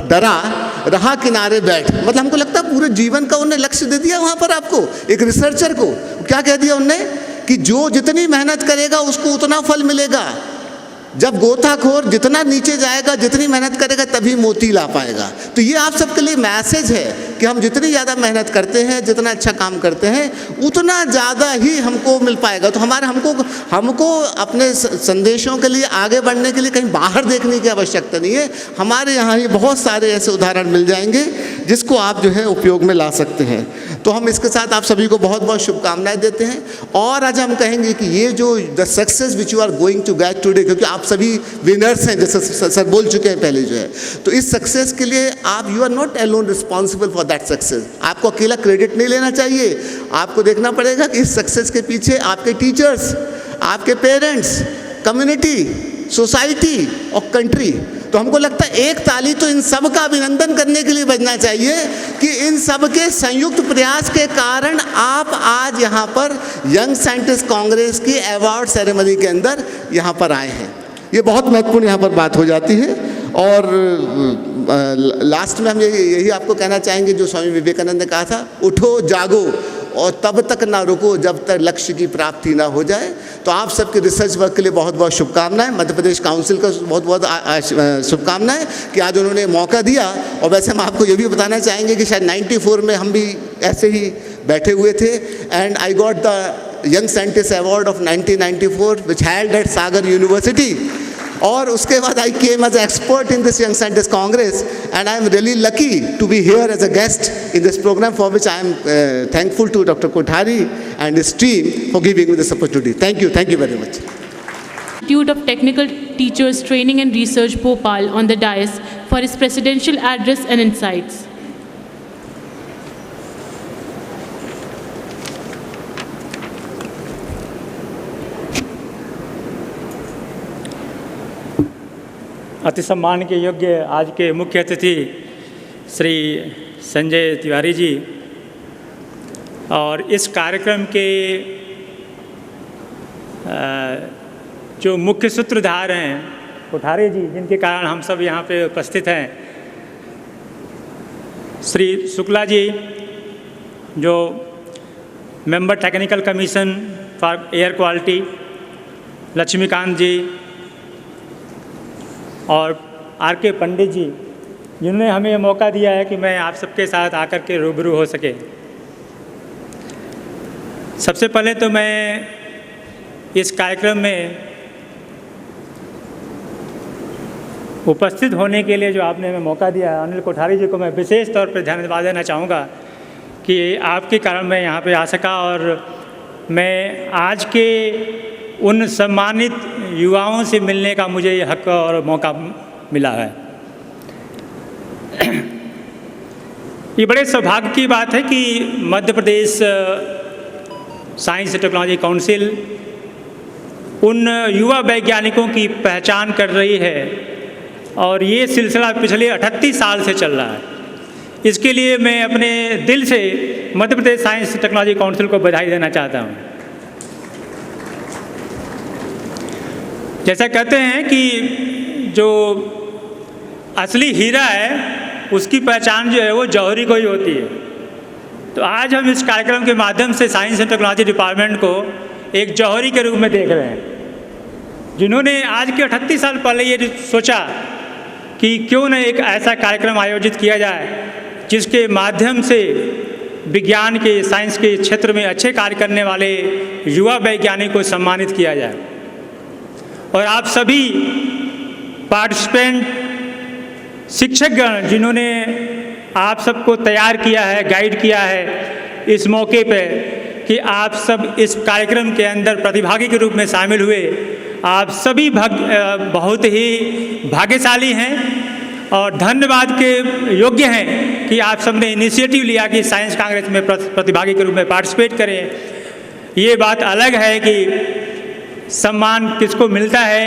डरा रहा किनारे बैठ। मतलब हमको लगता है पूरे जीवन का उन्हें लक्ष्य दे दिया वहाँ पर आपको, एक रिसर्चर को क्या कह दिया उनने कि जो जितनी मेहनत करेगा उसको उतना फल मिलेगा। जब गोताखोर जितना नीचे जाएगा, जितनी मेहनत करेगा तभी मोती ला पाएगा। तो ये आप सबके लिए मैसेज है कि हम जितनी ज़्यादा मेहनत करते हैं, जितना अच्छा काम करते हैं, उतना ज़्यादा ही हमको मिल पाएगा। तो हमको अपने संदेशों के लिए, आगे बढ़ने के लिए कहीं बाहर देखने की आवश्यकता नहीं है। हमारे यहाँ ही बहुत सारे ऐसे उदाहरण मिल जाएंगे जिसको आप जो है उपयोग में ला सकते हैं। तो हम इसके साथ आप सभी को बहुत बहुत शुभकामनाएं देते हैं। और आज हम कहेंगे कि ये जो the success which you are going to get today, क्योंकि आप सभी विनर्स हैं, जैसे सर बोल चुके हैं पहले जो है, तो इस सक्सेस के लिए आप you are not alone responsible for that success. आपको अकेला क्रेडिट नहीं लेना चाहिए, आपको देखना पड़ेगा कि इस सक्सेस के पीछे आपके टीचर्स, आपके पेरेंट्स, कम्युनिटी, सोसाइटी और कंट्री। तो हमको लगता है एक ताली तो इन सब का अभिनंदन करने के लिए बजना चाहिए कि इन सब के संयुक्त प्रयास के कारण आप आज यहाँ पर यंग साइंटिस्ट कांग्रेस की अवार्ड सेरेमनी के अंदर यहाँ पर आए हैं। ये बहुत महत्वपूर्ण यहाँ पर बात हो जाती है। और लास्ट में हम यही आपको कहना चाहेंगे जो स्वामी विवेकानंद ने कहा था, उठो जागो और तब तक ना रुको जब तक लक्ष्य की प्राप्ति ना हो जाए। तो आप सबके रिसर्च वर्क के लिए बहुत बहुत शुभकामनाएं, मध्य प्रदेश काउंसिल का बहुत बहुत शुभकामनाएं कि आज उन्होंने मौका दिया। और वैसे हम आपको ये भी बताना चाहेंगे कि शायद 94 में हम भी ऐसे ही बैठे हुए थे, and I got the young scientist award of 1994 which held at Sagar university. और उसके बाद I came as expert in this young scientist congress, and I am really lucky to be here as a guest in this programme, for which I am thankful to doctor Kothari and his team for giving me this opportunity. Thank you very much.
Institute of Technical Teachers Training and Research Bhopal on the dais for his presidential address and insights.
अति सम्मान के योग्य आज के मुख्य अतिथि श्री संजय तिवारी जी, और इस कार्यक्रम के जो मुख्य सूत्रधार हैं कोठारी जी, जिनके कारण हम सब यहाँ पे उपस्थित हैं, श्री शुक्ला जी जो member technical commission for air quality, Laxmikant ji और आर.के. पंडित जी, जिन्होंने हमें ये मौका दिया है कि मैं आप सबके साथ आकर के रूबरू हो सके। सबसे पहले तो मैं इस कार्यक्रम में उपस्थित होने के लिए जो आपने हमें मौका दिया है, अनिल कोठारी जी को मैं विशेष तौर पर धन्यवाद देना चाहूँगा कि आपके कारण मैं यहाँ पे आ सका, और मैं आज के उन सम्मानित युवाओं से मिलने का मुझे ये हक और मौका मिला है। ये बड़े सौभाग्य की बात है कि Madhya Pradesh science and technology council उन युवा वैज्ञानिकों की पहचान कर रही है और ये सिलसिला पिछले 38 साल से चल रहा है। इसके लिए मैं अपने दिल से Madhya Pradesh science and technology council को बधाई देना चाहता हूँ। जैसा कहते हैं कि जो असली हीरा है उसकी पहचान जो है वो जौहरी को ही होती है। तो आज हम इस कार्यक्रम के माध्यम से साइंस एंड टेक्नोलॉजी डिपार्टमेंट को एक जौहरी के रूप में देख रहे हैं, जिन्होंने आज के 38 साल पहले ये सोचा कि क्यों न एक ऐसा कार्यक्रम आयोजित किया जाए जिसके माध्यम से विज्ञान के साइंस के क्षेत्र में अच्छे कार्य करने वाले युवा वैज्ञानिक को सम्मानित किया जाए। और आप सभी पार्टिसिपेंट शिक्षकगण जिन्होंने आप सबको तैयार किया है, गाइड किया है इस मौके पे कि आप सब इस कार्यक्रम के अंदर प्रतिभागी के रूप में शामिल हुए, आप सभी बहुत ही भाग्यशाली हैं और धन्यवाद के योग्य हैं कि आप सबने इनिशिएटिव लिया कि साइंस कांग्रेस में प्रतिभागी के रूप में पार्टिसिपेट करें। ये बात अलग है कि सम्मान किसको मिलता है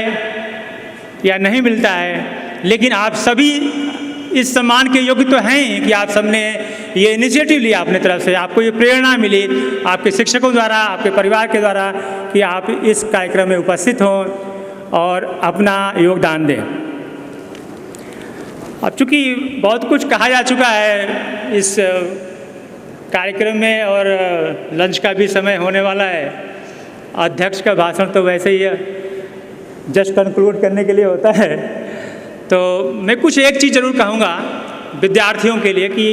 या नहीं मिलता है, लेकिन आप सभी इस सम्मान के योग्य तो हैं कि आप सबने ये इनिशिएटिव लिया अपने तरफ से, आपको ये प्रेरणा मिली आपके शिक्षकों द्वारा, आपके परिवार के द्वारा कि आप इस कार्यक्रम में उपस्थित हों और अपना योगदान दें। अब चूँकि बहुत कुछ कहा जा चुका है इस कार्यक्रम में और लंच का भी समय होने वाला है, अध्यक्ष का भाषण तो वैसे ही जस्ट कंक्लूड करने के लिए होता है, तो मैं कुछ एक चीज़ ज़रूर कहूँगा विद्यार्थियों के लिए कि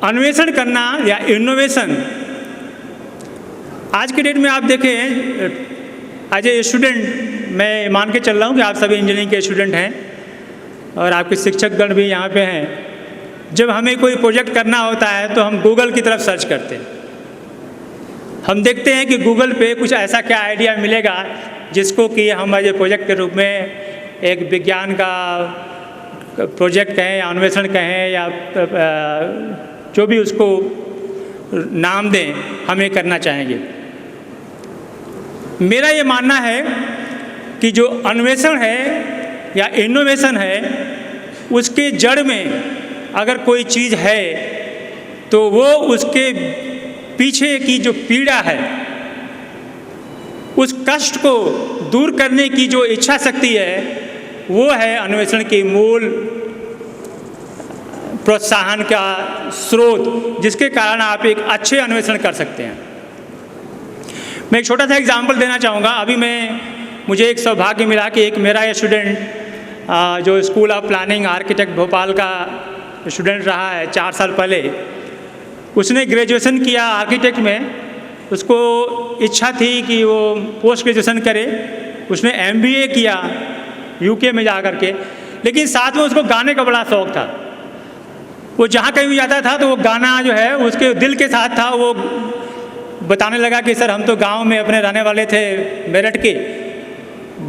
अन्वेषण करना या इनोवेशन आज के डेट में आप देखें एज ए स्टूडेंट मैं मान के चल रहा हूँ कि आप सभी इंजीनियरिंग के स्टूडेंट हैं और आपके शिक्षकगण भी यहाँ पे हैं। जब हमें कोई प्रोजेक्ट करना होता है तो हम गूगल की तरफ सर्च करते हैं, हम देखते हैं कि गूगल पे कुछ ऐसा क्या आइडिया मिलेगा जिसको कि हम एज ए प्रोजेक्ट के रूप में एक विज्ञान का प्रोजेक्ट कहें या अन्वेषण कहें या जो भी उसको नाम दें, हम ये करना चाहेंगे। मेरा ये मानना है कि जो अन्वेषण है या इनोवेशन है उसके जड़ में अगर कोई चीज़ है तो वो उसके पीछे की जो पीड़ा है, उस कष्ट को दूर करने की जो इच्छा शक्ति है, वो है अन्वेषण की मूल प्रोत्साहन का स्रोत, जिसके कारण आप एक अच्छे अन्वेषण कर सकते हैं। मैं एक छोटा सा एग्जाम्पल देना चाहूँगा। अभी मुझे एक सौभाग्य मिला कि एक मेरा स्टूडेंट जो school of planning architect Bhopal का स्टूडेंट रहा है 4 साल पहले, उसने ग्रेजुएशन किया आर्किटेक्ट में। उसको इच्छा थी कि वो पोस्ट ग्रेजुएशन करे, उसने MBA किया UK में जा कर के, लेकिन साथ में उसको गाने का बड़ा शौक़ था। वो जहाँ कहीं भी जाता था तो वो गाना जो है उसके दिल के साथ था। वो बताने लगा कि सर हम तो गांव में अपने रहने वाले थे, मेरठ के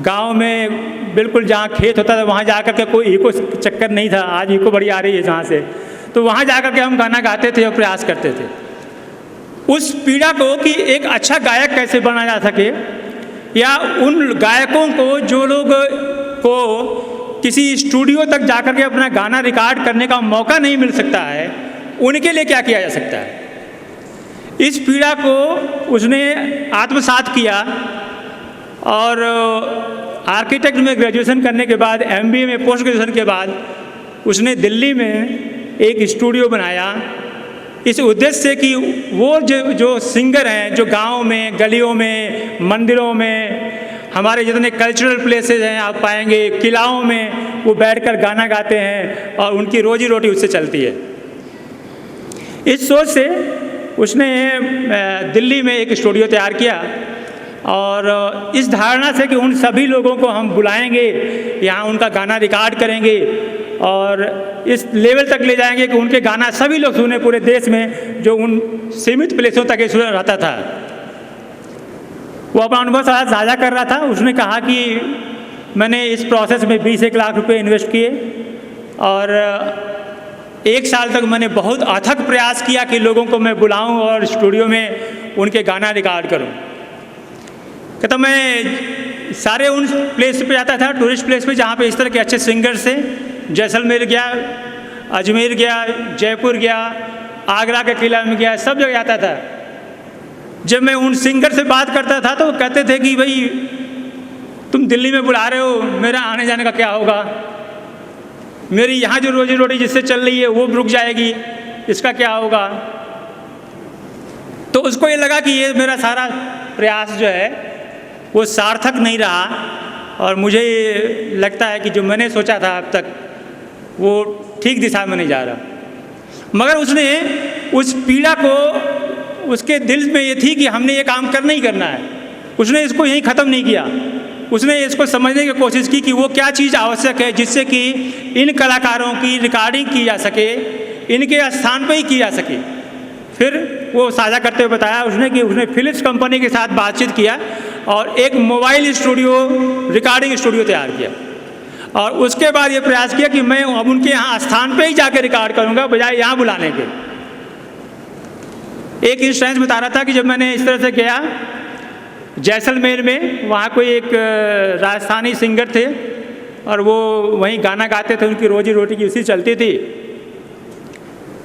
गांव में बिल्कुल जहाँ खेत होता था वहाँ जा कर के कोई इको चक्कर नहीं था, आज इको बड़ी आ रही है जहाँ से, तो वहाँ जा कर के हम गाना गाते थे और प्रयास करते थे। उस पीड़ा को कि एक अच्छा गायक कैसे बना जा सके, या उन गायकों को जो लोग को किसी स्टूडियो तक जा कर के अपना गाना रिकॉर्ड करने का मौका नहीं मिल सकता है, उनके लिए क्या किया जा सकता है। इस पीड़ा को उसने आत्मसात किया और आर्किटेक्ट में ग्रेजुएशन करने के बाद MBA में पोस्ट ग्रेजुएशन के बाद उसने दिल्ली में एक स्टूडियो बनाया इस उद्देश्य से कि वो जो सिंगर हैं जो गांव में, गलियों में, मंदिरों में, हमारे जितने कल्चरल प्लेसेस हैं आप पाएंगे, किलाओं में वो बैठकर गाना गाते हैं और उनकी रोजी रोटी उससे चलती है। इस सोच से उसने दिल्ली में एक स्टूडियो तैयार किया और इस धारणा से कि उन सभी लोगों को हम बुलाएंगे, यहाँ उनका गाना रिकॉर्ड करेंगे और इस लेवल तक ले जाएंगे कि उनके गाना सभी लोग सुने पूरे देश में, जो उन सीमित प्लेसों तक सुना रहता था। वो अपना अनुभव साझा कर रहा था। उसने कहा कि मैंने इस प्रोसेस में 20-1 लाख रुपए इन्वेस्ट किए और 1 साल तक मैंने बहुत अथक प्रयास किया कि लोगों को मैं बुलाऊं और स्टूडियो में उनके गाना रिकॉर्ड करूं। कहता मैं सारे उन प्लेस पे जाता था, टूरिस्ट प्लेस पे, जहाँ पे इस तरह के अच्छे सिंगर्स थे। जैसलमेर गया, अजमेर गया, जयपुर गया, आगरा के किला में गया, सब जगह जाता था। जब मैं उन सिंगर से बात करता था तो वो कहते थे कि भाई तुम दिल्ली में बुला रहे हो, मेरा आने जाने का क्या होगा, मेरी यहाँ जो रोजी रोटी जिससे चल रही है वो रुक जाएगी, इसका क्या होगा। तो उसको ये लगा कि ये मेरा सारा प्रयास जो है वो सार्थक नहीं रहा, और मुझे लगता है कि जो मैंने सोचा था अब तक वो ठीक दिशा में नहीं जा रहा। मगर उसने उस पीड़ा को, उसके दिल में ये थी कि हमने ये काम करना ही करना है। उसने इसको यहीं ख़त्म नहीं किया, उसने इसको समझने की कोशिश की कि वो क्या चीज़ आवश्यक है जिससे कि इन कलाकारों की रिकॉर्डिंग की जा सके, इनके स्थान पे ही की जा सके। फिर वो साझा करते हुए बताया उसने कि उसने फिलिप्स कंपनी के साथ बातचीत किया और एक मोबाइल स्टूडियो, रिकॉर्डिंग स्टूडियो तैयार किया, और उसके बाद ये प्रयास किया कि मैं अब उनके यहाँ स्थान पे ही जाकर रिकॉर्ड करूँगा बजाय यहाँ बुलाने के। एक इंस्टेंस बता रहा था कि जब मैंने इस तरह से गया जैसलमेर में, वहाँ कोई एक राजस्थानी सिंगर थे और वो वहीं गाना गाते थे, उनकी रोजी रोटी की उसी चलती थी।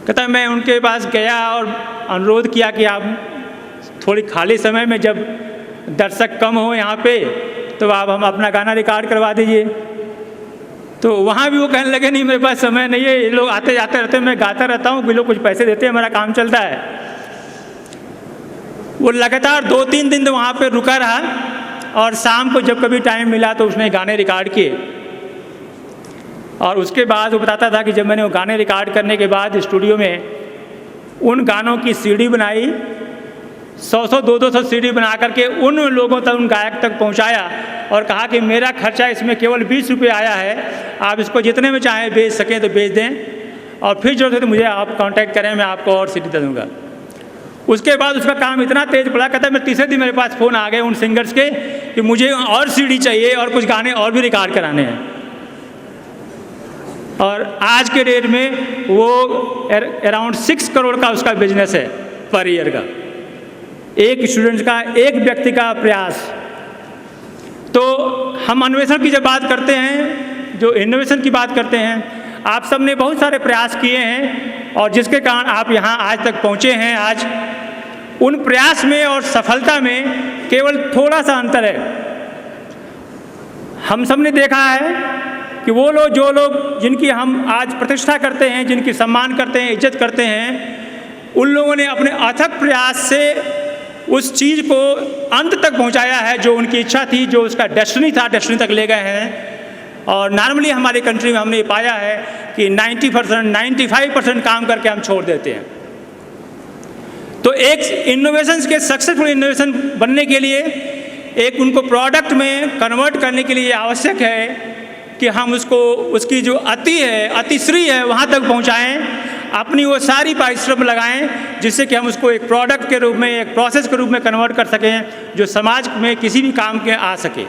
कहता मैं उनके पास गया और अनुरोध किया कि आप थोड़ी खाली समय में, जब दर्शक कम हो यहाँ पे, तो आप हम अपना गाना रिकॉर्ड करवा दीजिए। तो वहाँ भी वो कहने लगे नहीं मेरे पास समय नहीं है, ये लोग आते जाते रहते हैं, मैं गाता रहता हूँ, लोग कुछ पैसे देते हैं, मेरा काम चलता है। वो लगातार 2-3 दिन तो वहाँ पे रुका रहा, और शाम को जब कभी टाइम मिला तो उसने गाने रिकॉर्ड किए। और उसके बाद वो बताता था कि जब मैंने वो गाने रिकॉर्ड करने के बाद स्टूडियो में उन गानों की सीडी बनाई, 100-100, 200 सीडी बना करके उन लोगों तक, उन गायक तक पहुंचाया, और कहा कि मेरा खर्चा इसमें केवल 20 रुपये आया है, आप इसको जितने में चाहें बेच सकें तो बेच दें, और फिर जो है तो मुझे आप कांटेक्ट करें, मैं आपको और सीडी दे दूँगा। उसके बाद उसका काम इतना तेज बढ़ा, कहता है मैं तीसरे दिन मेरे पास फ़ोन आ गए उन सिंगर्स के कि मुझे और सीडी चाहिए और कुछ गाने और भी रिकॉर्ड कराने हैं। और आज के डेट में वो अराउंड 6 करोड़ का उसका बिजनेस है पर ईयर का, एक स्टूडेंट का, एक व्यक्ति का प्रयास। तो हम अन्वेषण की जब बात करते हैं, जो इनोवेशन की बात करते हैं, आप सब ने बहुत सारे प्रयास किए हैं और जिसके कारण आप यहाँ आज तक पहुँचे हैं। आज उन प्रयास में और सफलता में केवल थोड़ा सा अंतर है। हम सब ने देखा है कि वो लोग, जो लोग जिनकी हम आज प्रतिष्ठा करते हैं, जिनकी सम्मान करते हैं, इज्जत करते हैं, उन लोगों ने अपने अथक प्रयास से उस चीज़ को अंत तक पहुंचाया है जो उनकी इच्छा थी, जो उसका डेस्टिनी था, डेस्टिनी तक ले गए हैं। और नॉर्मली हमारी कंट्री में हमने ये पाया है कि 90%, 95% काम करके हम छोड़ देते हैं। तो एक इनोवेशंस के, सक्सेसफुल इनोवेशन बनने के लिए, एक उनको प्रोडक्ट में कन्वर्ट करने के लिए आवश्यक है कि हम उसको, उसकी जो अति है, अतिश्री है, वहाँ तक पहुँचाएँ, अपनी वो सारी परिश्रम लगाएं, जिससे कि हम उसको एक प्रोडक्ट के रूप में, एक प्रोसेस के रूप में कन्वर्ट कर सकें, जो समाज में किसी भी काम के आ सके।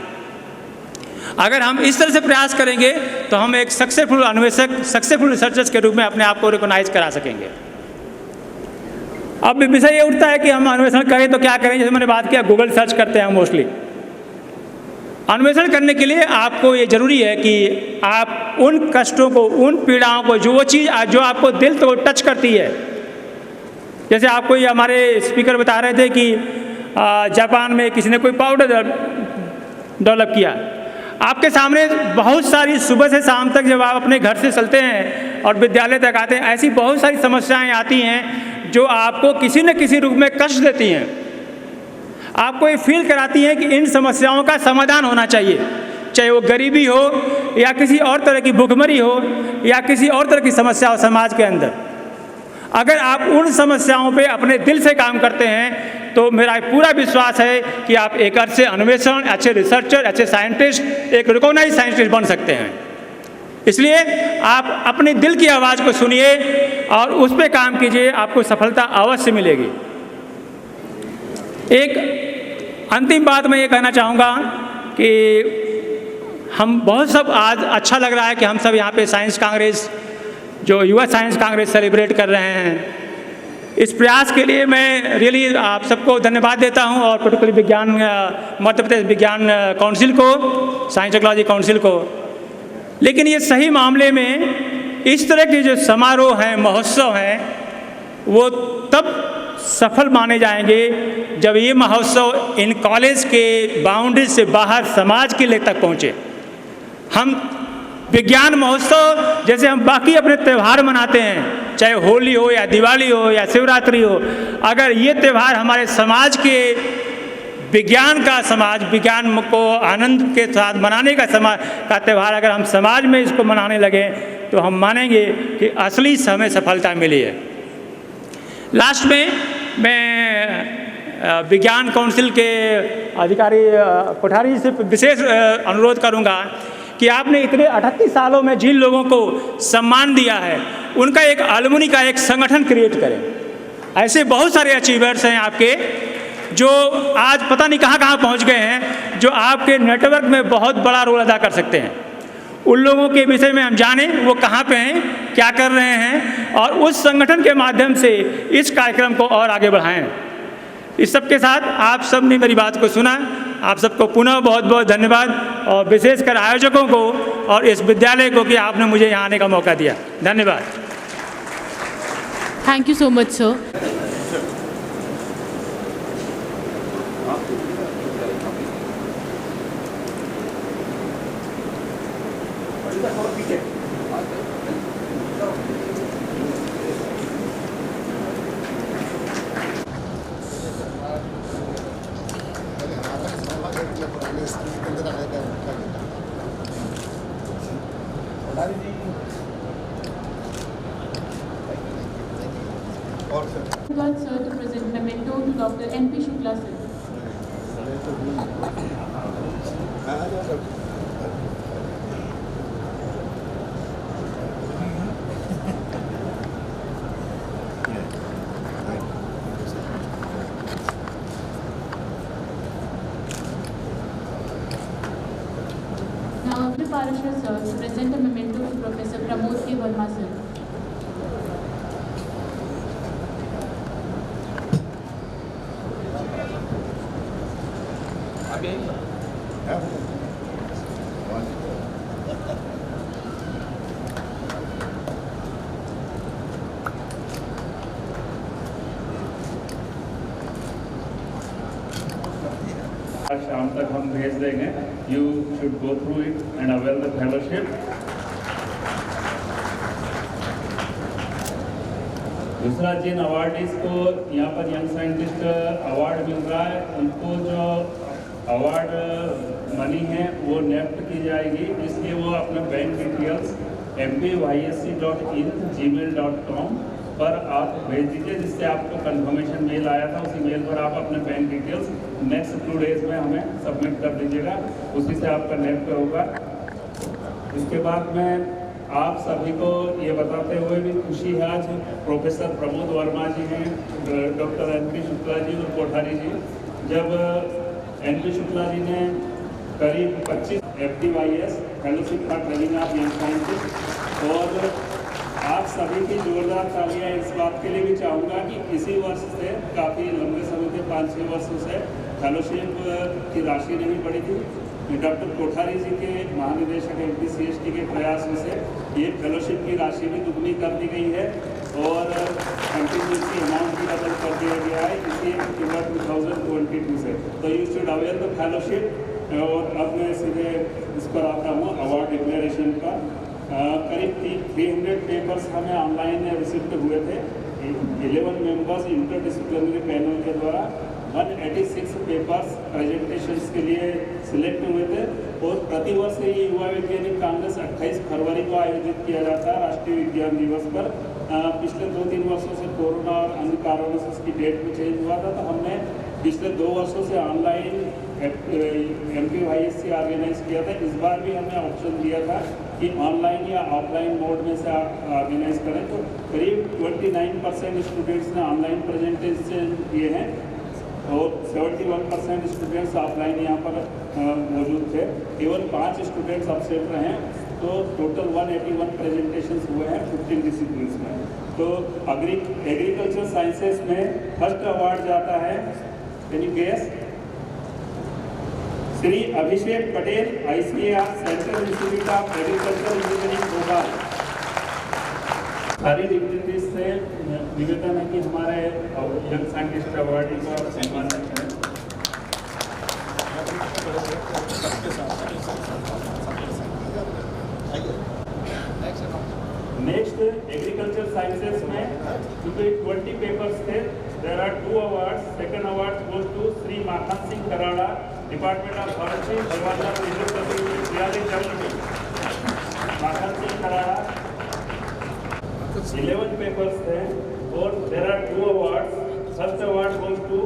अगर हम इस तरह से प्रयास करेंगे तो हम एक सक्सेसफुल अन्वेषक, सक्सेसफुल रिसर्चर्स के रूप में अपने आप को रिकॉग्नाइज करा सकेंगे। अब विषय ये उठता है कि हम अन्वेषण करें तो क्या करें। जैसे मैंने बात किया, गूगल सर्च करते हैं मोस्टली। अन्वेषण करने के लिए आपको ये ज़रूरी है कि आप उन कष्टों को, उन पीड़ाओं को, जो वो चीज़ जो आपको दिल को टच करती है। जैसे आपको ये हमारे स्पीकर बता रहे थे कि जापान में किसी ने कोई पाउडर डेवलप किया। आपके सामने बहुत सारी, सुबह से शाम तक जब आप अपने घर से चलते हैं और विद्यालय तक आते हैं, ऐसी बहुत सारी समस्याएं आती हैं जो आपको किसी न किसी रूप में कष्ट देती हैं। आपको ये फील कराती हैं कि इन समस्याओं का समाधान होना चाहिए, चाहे वो गरीबी हो या किसी और तरह की भुखमरी हो या किसी और तरह की समस्या हो समाज के अंदर। अगर आप उन समस्याओं पे अपने दिल से काम करते हैं तो मेरा पूरा विश्वास है कि आप एक अच्छे अन्वेषण, अच्छे रिसर्चर, अच्छे साइंटिस्ट, एक रिकॉग्नाइज्ड साइंटिस्ट बन सकते हैं। इसलिए आप अपने दिल की आवाज़ को सुनिए और उस पर काम कीजिए, आपको सफलता अवश्य मिलेगी। एक अंतिम बात मैं ये कहना चाहूँगा कि हम बहुत सब आज अच्छा लग रहा है कि हम सब यहाँ पे साइंस कांग्रेस, जो युवा साइंस कांग्रेस सेलिब्रेट कर रहे हैं। इस प्रयास के लिए मैं रियली आप सबको धन्यवाद देता हूँ, और पर्टिकुलरली विज्ञान मध्य प्रदेश विज्ञान काउंसिल को, साइंस टेक्नोलॉजी काउंसिल को। लेकिन ये सही मामले में इस तरह के जो समारोह हैं, महोत्सव हैं, वो तब सफल माने जाएंगे जब ये महोत्सव इन कॉलेज के बाउंड्री से बाहर समाज के लिए तक पहुँचे। हम विज्ञान महोत्सव जैसे हम बाकी अपने त्यौहार मनाते हैं, चाहे होली हो या दिवाली हो या शिवरात्रि हो, अगर ये त्यौहार हमारे समाज के विज्ञान का, समाज विज्ञान को आनंद के साथ मनाने का समाज का त्यौहार, अगर हम समाज में इसको मनाने लगे तो हम मानेंगे कि असली हमें सफलता मिली है। लास्ट में मैं विज्ञान काउंसिल के अधिकारी कोठारी से विशेष अनुरोध करूंगा कि आपने इतने 38 सालों में जिन लोगों को सम्मान दिया है, उनका एक अलुमनी का एक संगठन क्रिएट करें। ऐसे बहुत सारे अचीवर्स हैं आपके, जो आज पता नहीं कहाँ कहाँ पहुँच गए हैं, जो आपके नेटवर्क में बहुत बड़ा रोल अदा कर सकते हैं। उन लोगों के विषय में हम जानें, वो कहाँ पे हैं, क्या कर रहे हैं, और उस संगठन के माध्यम से इस कार्यक्रम को और आगे बढ़ाएं। इस सब के साथ आप सब ने मेरी बात को सुना, आप सबको पुनः बहुत बहुत धन्यवाद, और विशेषकर आयोजकों को और इस विद्यालय को कि आपने मुझे यहाँ आने का मौका दिया। धन्यवाद।
Thank you so much, sir. Sir, to present memento to Dr. N.P. Shukla, sir. Now, Agri Parashar, sir, to present a memento to Professor Pramod K. Verma, sir.
शाम तक हम भेज देंगे। You should go through it and avail the fellowship. दूसरा, जिन awardees को यहाँ पर young scientist award मिल रहा है, उनको जो अवार्ड मनी है वो नेफ्ट की जाएगी, इसलिए वो अपना बैंक डिटेल्स mpysc.in@gmail.com पर आप भेज दीजिए, जिससे आपको कंफर्मेशन मेल आया था। उसी मेल पर आप अपने बैंक डिटेल्स नेक्स्ट 2 डेज में हमें सबमिट कर दीजिएगा, उसी से आपका नेफ्ट होगा। इसके बाद में आप सभी को ये बताते हुए भी खुशी है, आज प्रोफेसर प्रमोद वर्मा जी हैं, डॉक्टर N.P. शुक्ला जी और कोठारी जी। जब N.P. शुक्ला जी ने करीब 25 FDYS फेलोशिप का ट्रेनिंग ऑफ यंग साइंटिस्ट, और आप सभी की जोरदार तालियां इस बात के लिए भी चाहूँगा कि इसी वर्ष से काफ़ी लंबे समय से 5-6 वर्षों से फेलोशिप की राशि नहीं बढ़ी थी। डॉक्टर कोठारी जी के महानिदेशक MPCST के प्रयासों से ये फेलोशिप की राशि भी दुगनी कर दी गई है, और कंटिन्यूसली अमाउंट भी डबल कर दिया गया है इसी अक्टूबर 2022 से। तो you should avail the fellowship. और अब मैं सीधे इस पर आता हूँ अवार्ड डिक्लेरेशन का। करीब 300 पेपर्स हमें ऑनलाइन रिसिप्ट हुए थे 11 मेंबर्स इंटरडिसिप्लिनरी पैनल के द्वारा। 186 पेपर्स प्रेजेंटेशंस के लिए सिलेक्ट हुए थे, और प्रतिवर्ष ये युवा वैज्ञानिक कांग्रेस 28 फरवरी को आयोजित किया जाता है राष्ट्रीय विज्ञान दिवस पर। पिछले 2-3 वर्षों से कोरोना और अन्य कारणों से इसकी डेट में चेंज हुआ था, तो हमने पिछले 2 वर्षों से ऑनलाइन MPYSC ऑर्गेनाइज किया था। इस बार भी हमने ऑप्शन दिया था कि ऑनलाइन या ऑफलाइन मोड में से ऑर्गेनाइज करें, तो करीब 29% स्टूडेंट्स ने ऑनलाइन प्रेजेंटेशन किए हैं और 71% स्टूडेंट्स ऑफलाइन यहाँ पर मौजूद थे। केवल 5 स्टूडेंट्स अपसेट रहे हैं, तो टोटल 181 प्रेजेंटेशंस हुए हैं 15 डिसिप्लिन्स में। तो एग्रीकल्चर साइंसेस में फर्स्ट अवार्ड जाता है, can you guess? Shri Abhishek Patel, ICAR, central institute of agriculture engineering Bhopal. सारी डिग्निटरीज से निवेदन है कि हमारे यंग साइंटिस्ट अवार्डी को सम्मानित करें। नेक्स्ट एग्रीकल्चर साइंसेस में क्योंकि 20 पेपर्स थे, there are 2 awards. Second award goes to Shri Makhan Singh Karada, department of forestry, Jawaharlal Nehru Vishwavidyalaya, Makhan Singh Karada. 11 papers थे और there are 2 awards. First award goes to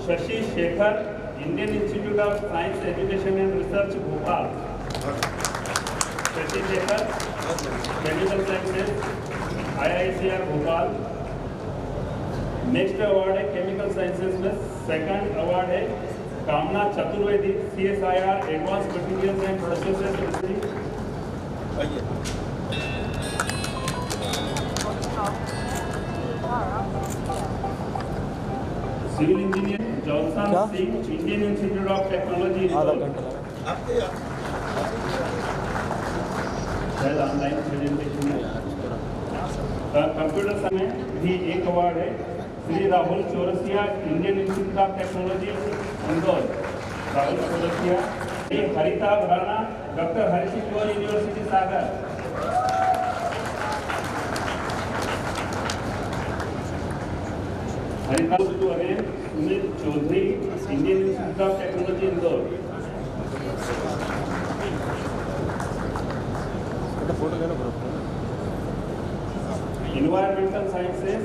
Shashi Shekhar, Indian institute of science education and research Bhopal. Shashi Shekhar, chemical sciences, IICR Bhopal. Next award है chemical sciences में, second award है Kamna Chaturvedi, CSIR advance materials and processes. Civil engineer Johnson Singh, Indian institute of technology, online presentation में। Computer में भी एक award है, Shri Rahul Chaurasia, Indian institute of technology Indore, Rahul Chaurasia. Harita Rana, doctor Hari Singh Gour university Sagar. Harita Sumit Chaudhary, Indian institute of technology Indore. Environmental Sciences,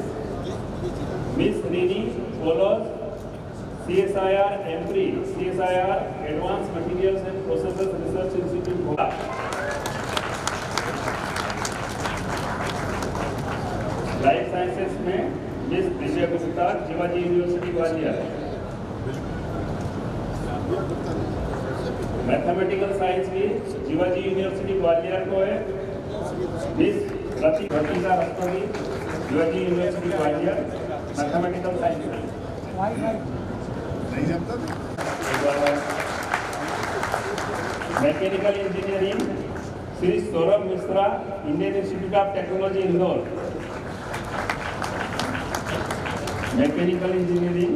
Miss Rini Polos, CSIR EMPRI, CSIR Advanced Materials and Processes Research Institute Bhopal. Life Sciences में Miss Vijay Gupta, Shivaji university Gwalior. Mathematical science भी Shivaji university Gwalior को है, miss Ratija Rastogi, Shivaji university Gwalior, mathematical science. Mechanical engineering Shri Saurabh Mishra, Indian institute of technology Indore. Mechanical engineering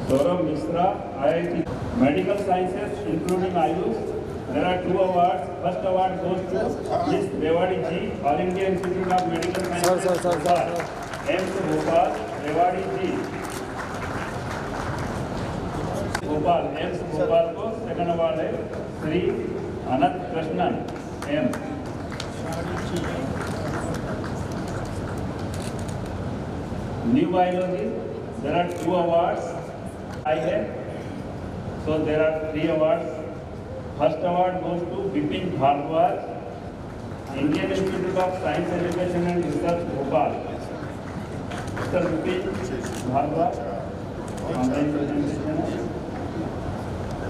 Saurabh Mishra, IIT। Medical sciences including AYUSH, there are 2 awards. First award goes to Miss Rewadi Ji, All India Institute of Medical Sciences, AIIMS Bhopal, Rewadi Ji, Bhopal, AIIMS Bhopal को second award है Shri Anant Krishnan, M। New biology, there are 2 awards. I have, so there are 3 awards. First award goes to Bipin Bhardwaj, Indian Institute of Science Education and Research Bhopal. Mr. Bipin Bhardwaj, online presentation है।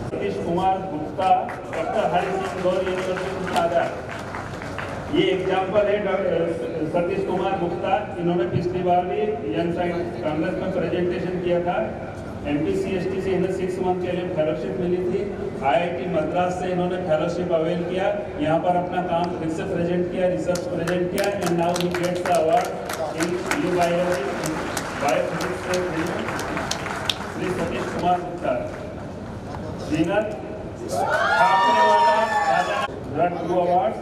Satish Kumar Gupta, doctor Hari Singh Gour university सागर। ये example है सतीश कुमार गुप्ता, इन्होंने पिछली बार भी young science Congress में presentation किया था। MPCST से इन्हें 6 मंथ के लिए फेलोशिप मिली थी। IIT मद्रास से इन्होंने फेलोशिप अवेल किया, यहाँ पर अपना काम फिर से प्रेजेंट किया, रिसर्च प्रेजेंट किया, and now he gets the award in new biology, biophysics से Shri Satish Kumar Gupta. Zeenat Thakrewala Raja, 2 awards.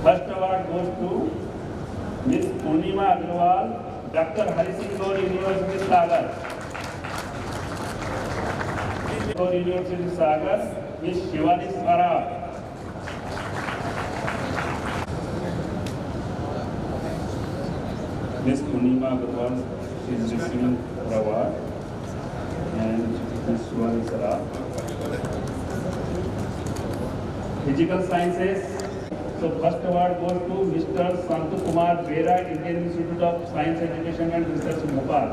First award goes to miss Purnima Agrawal, doctor Hari Singh Gour university Sagar, Gour university Sagar, miss Shivani Saraf. Miss Purnima Agrawal is receiving the award, and Miss Shivani Saraaf. Physical Sciences. So first award goes to Mr. Santu Kumar Bera, Indian Institute of Science Education and Research, Bhopal.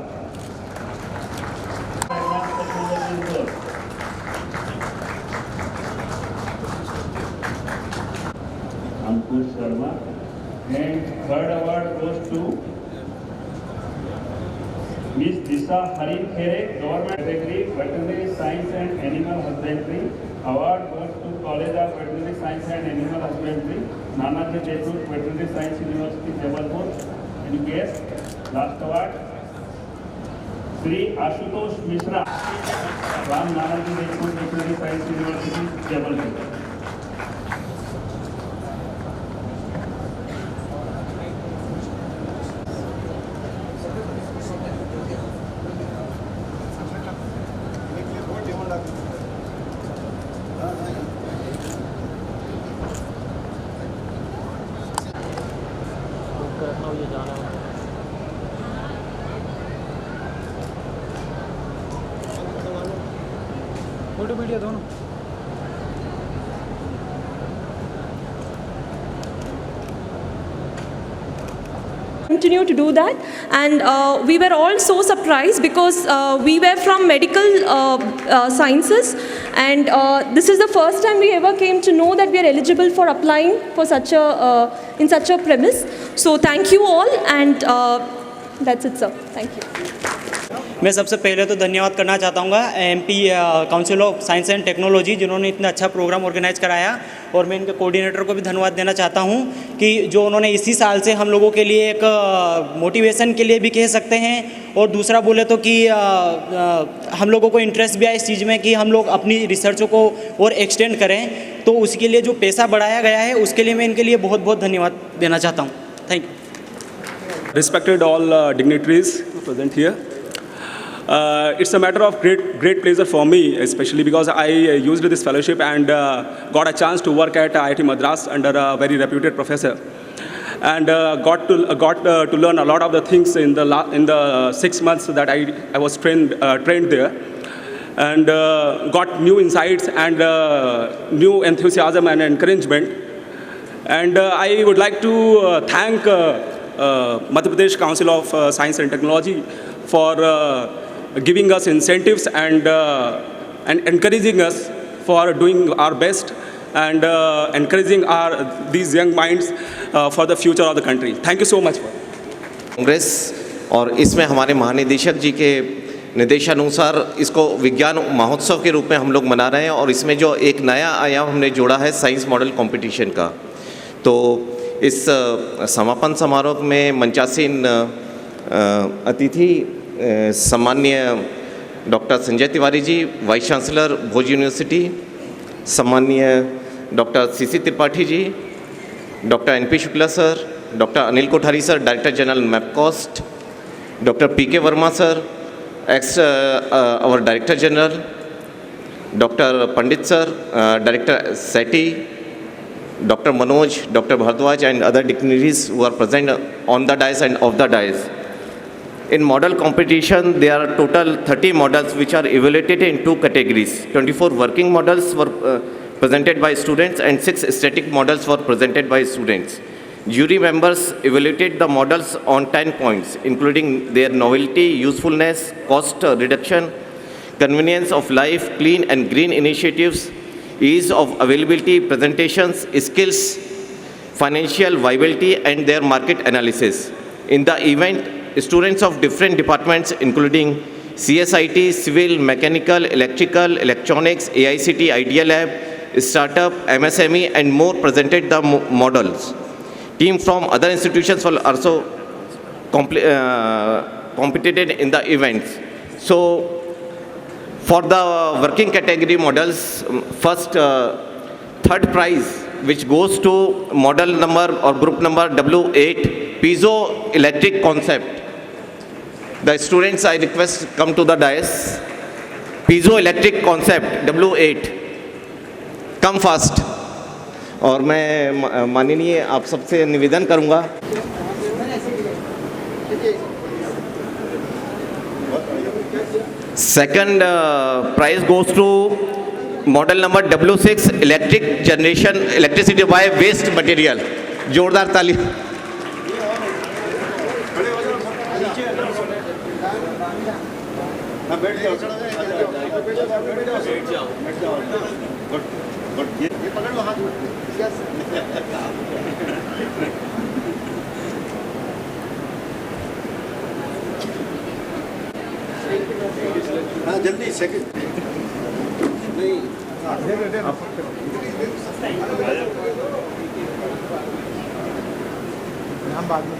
Advanced Technology Research. Ankush Sharma. And third award goes to Miss Disha Harin Khere, Government Category, Veterinary Science and Animal Husbandry. Award goes to College of Veterinary Science and Animal Husbandry, Nanaji Deshmukh, Veterinary Science University, Jabalpur. And guest, last award, Sri Ashutosh Mishra, Ram Nanaji Deshmukh, Veterinary Science University, Jabalpur.
Photo video दोनों
continue to do that, and we were all so surprised because we were from medical sciences, and this is the first time we ever came to know that we are eligible for applying for such a in such a premise. So thank you all, and that's it, sir. Thank you.
मैं सबसे पहले तो धन्यवाद करना चाहता हूँ MP council of science and technology जिन्होंने इतना अच्छा प्रोग्राम ऑर्गेनाइज कराया, और मैं इनके कोऑर्डिनेटर को भी धन्यवाद देना चाहता हूँ कि जो उन्होंने इसी साल से हम लोगों के लिए एक मोटिवेशन के लिए भी कह सकते हैं, और दूसरा बोले तो कि हम लोगों को इंटरेस्ट भी आया इस चीज़ में कि हम लोग अपनी रिसर्चों को और एक्सटेंड करें, तो उसके लिए जो पैसा बढ़ाया गया है उसके लिए मैं इनके लिए बहुत बहुत धन्यवाद देना चाहता हूँ. Thank you.
Respected all dignitaries present here. It's a matter of great pleasure for me, especially because I used this fellowship and got a chance to work at IIT Madras under a very reputed professor, and got to learn a lot of the things in the 6 months that I was trained there, and got new insights and new enthusiasm and encouragement. And I would like to thank Madhya Pradesh Council of Science and Technology for giving us incentives and encouraging us for doing our best and encouraging these young minds for the future of the country. Thank you so much.
Congress, और इसमें हमारे महानिदेशक जी के निर्देशानुसार इसको विज्ञान महोत्सव के रूप में हम लोग मना रहे हैं, और इसमें जो एक नया आयाम हमने जोड़ा है साइंस मॉडल कंपटीशन का. तो इस समापन समारोह में मंचासीन अतिथि सम्माननीय doctor Sanjay Tiwari ji, vice chancellor Bhoj university, सम्माननीय doctor CC Tripathi ji, doctor NP Shukla sir, doctor Anil Kothari sir, director general MAPCOST, doctor PK Verma sir, ex our director general, doctor Pandit sir, director सेटी, Dr. Manoj, Dr. Bhardwaj and other dignitaries who are present on the dais and off the dais. In model competition, there are total 30 models which are evaluated in 2 categories. 24 working models were presented by students and 6 static models were presented by students. Jury members evaluated the models on 10 points, including their novelty, usefulness, cost reduction, convenience of life, clean and green initiatives, ease of availability, presentations, skills, financial viability, and their market analysis. In the event, students of different departments including CSIT, Civil, Mechanical, Electrical, Electronics, AICT, Idea Lab, Startup, MSME, and more presented the models. Team from other institutions were also competed in the events. So, for the working category models, first third prize, which goes to model number or group number W8, piezoelectric concept. The students, I request, come to the dais. Piezoelectric concept W8, come fast. और मैं माननीय आप सबसे निवेदन करूँगा. Second prize goes to model number W6, electricity by waste material. जोरदार ताली.
ये पकड़ लो हाथ में। हाँ जल्दी सेकंड नहीं हम बाद में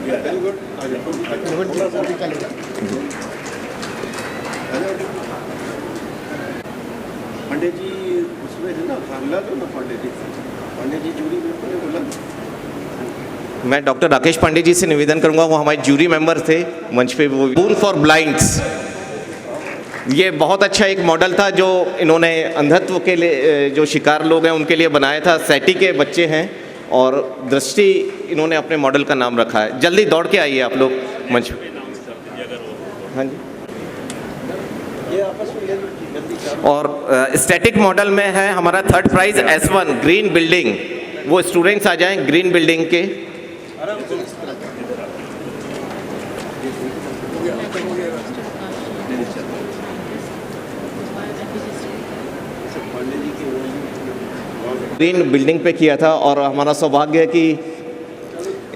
वेरी गुड पंडित जी उसमें है ना फार्मूला दो ना पंडित जी जूरी में बोला।
मैं डॉक्टर राकेश पांडे जी से निवेदन करूंगा, वो हमारे जूरी मेंबर थे मंच पे। वो बून फॉर ब्लाइंड्स, ये बहुत अच्छा एक मॉडल था जो इन्होंने अंधत्व के लिए जो शिकार लोग हैं उनके लिए बनाया था। सैटी के बच्चे हैं और दृष्टि इन्होंने अपने मॉडल का नाम रखा है। जल्दी दौड़ के आइए आप लोग मंच पे। हाँ जी। और स्टैटिक मॉडल में है हमारा third prize S1 green building. वो स्टूडेंट्स आ जाएं ग्रीन बिल्डिंग के। ग्रीन बिल्डिंग पे किया था और हमारा सौभाग्य है कि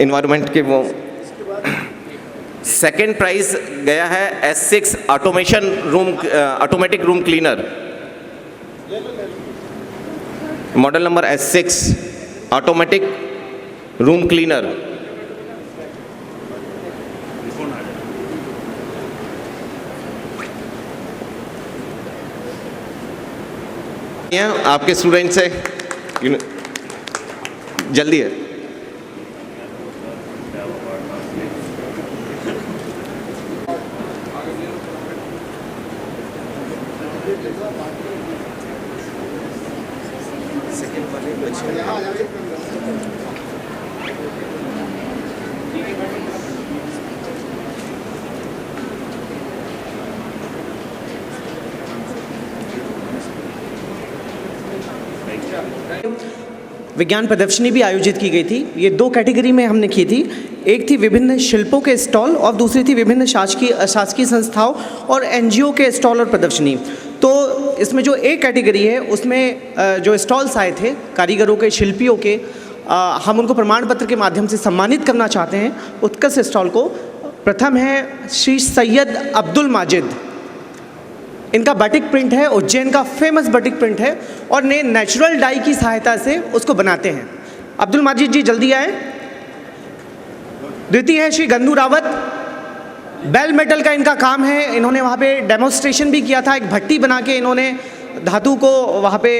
इन्वायरमेंट के वो सेकेंड प्राइज गया है S6 automation room automatic room cleaner. Model number S6 automatic room cleaner. आपके स्टूडेंट से जल्दी है।
विज्ञान प्रदर्शनी भी आयोजित की गई थी। ये दो कैटेगरी में हमने की थी। एक थी विभिन्न शिल्पों के स्टॉल और दूसरी थी विभिन्न शासकीय संस्थाओं और NGO के स्टॉल और प्रदर्शनी। तो इसमें जो एक कैटेगरी है उसमें जो स्टॉल्स आए थे कारीगरों के, शिल्पियों के, हम उनको प्रमाण पत्र के माध्यम से सम्मानित करना चाहते हैं उत्कृष्ट स्टॉल को। प्रथम है श्री सैयद अब्दुल माजिद। इनका बटिक प्रिंट है, उज्जैन का फेमस बटिक प्रिंट है और नेचुरल डाई की सहायता से उसको बनाते हैं। अब्दुल माजिद जी जल्दी आए। द्वितीय है श्री गन्नू रावत। बेल मेटल का इनका काम है। इन्होंने वहाँ पे डेमोन्स्ट्रेशन भी किया था। एक भट्टी बना के इन्होंने धातु को वहाँ पे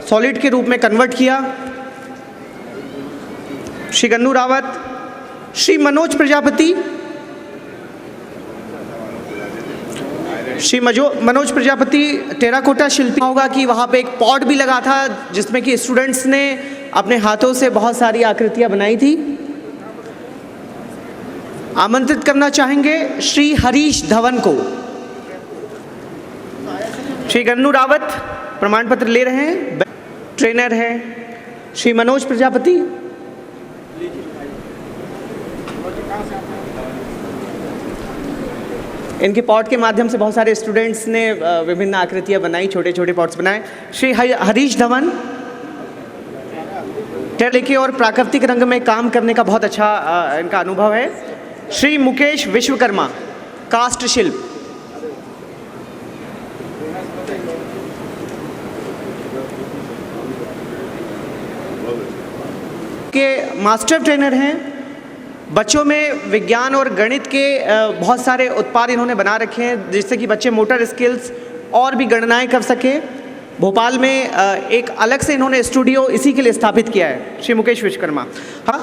सॉलिड के रूप में कन्वर्ट किया। श्री गन्नू रावत। श्री मनोज प्रजापति। श्री मनोज प्रजापति टेराकोटा शिल्पी होगा कि वहाँ पे एक पॉट भी लगा था जिसमें कि स्टूडेंट्स ने अपने हाथों से बहुत सारी आकृतियाँ बनाई थी। आमंत्रित करना चाहेंगे श्री हरीश धवन को। श्री गन्नू रावत प्रमाण पत्र ले रहे हैं, ट्रेनर है। श्री मनोज प्रजापति। इनके पॉट के माध्यम से बहुत सारे स्टूडेंट्स ने विभिन्न आकृतियाँ बनाई, छोटे छोटे पॉट्स बनाए। श्री हरीश धवन लेके और प्राकृतिक रंग में काम करने का बहुत अच्छा इनका अनुभव है। श्री मुकेश विश्वकर्मा कास्ट शिल्प। के मास्टर ट्रेनर हैं। बच्चों में विज्ञान और गणित के बहुत सारे उत्पाद इन्होंने बना रखे हैं जिससे कि बच्चे मोटर स्किल्स और भी गणनाएं कर सके। भोपाल में एक अलग से इन्होंने स्टूडियो इसी के लिए स्थापित किया है। श्री मुकेश विश्वकर्मा। हाँ,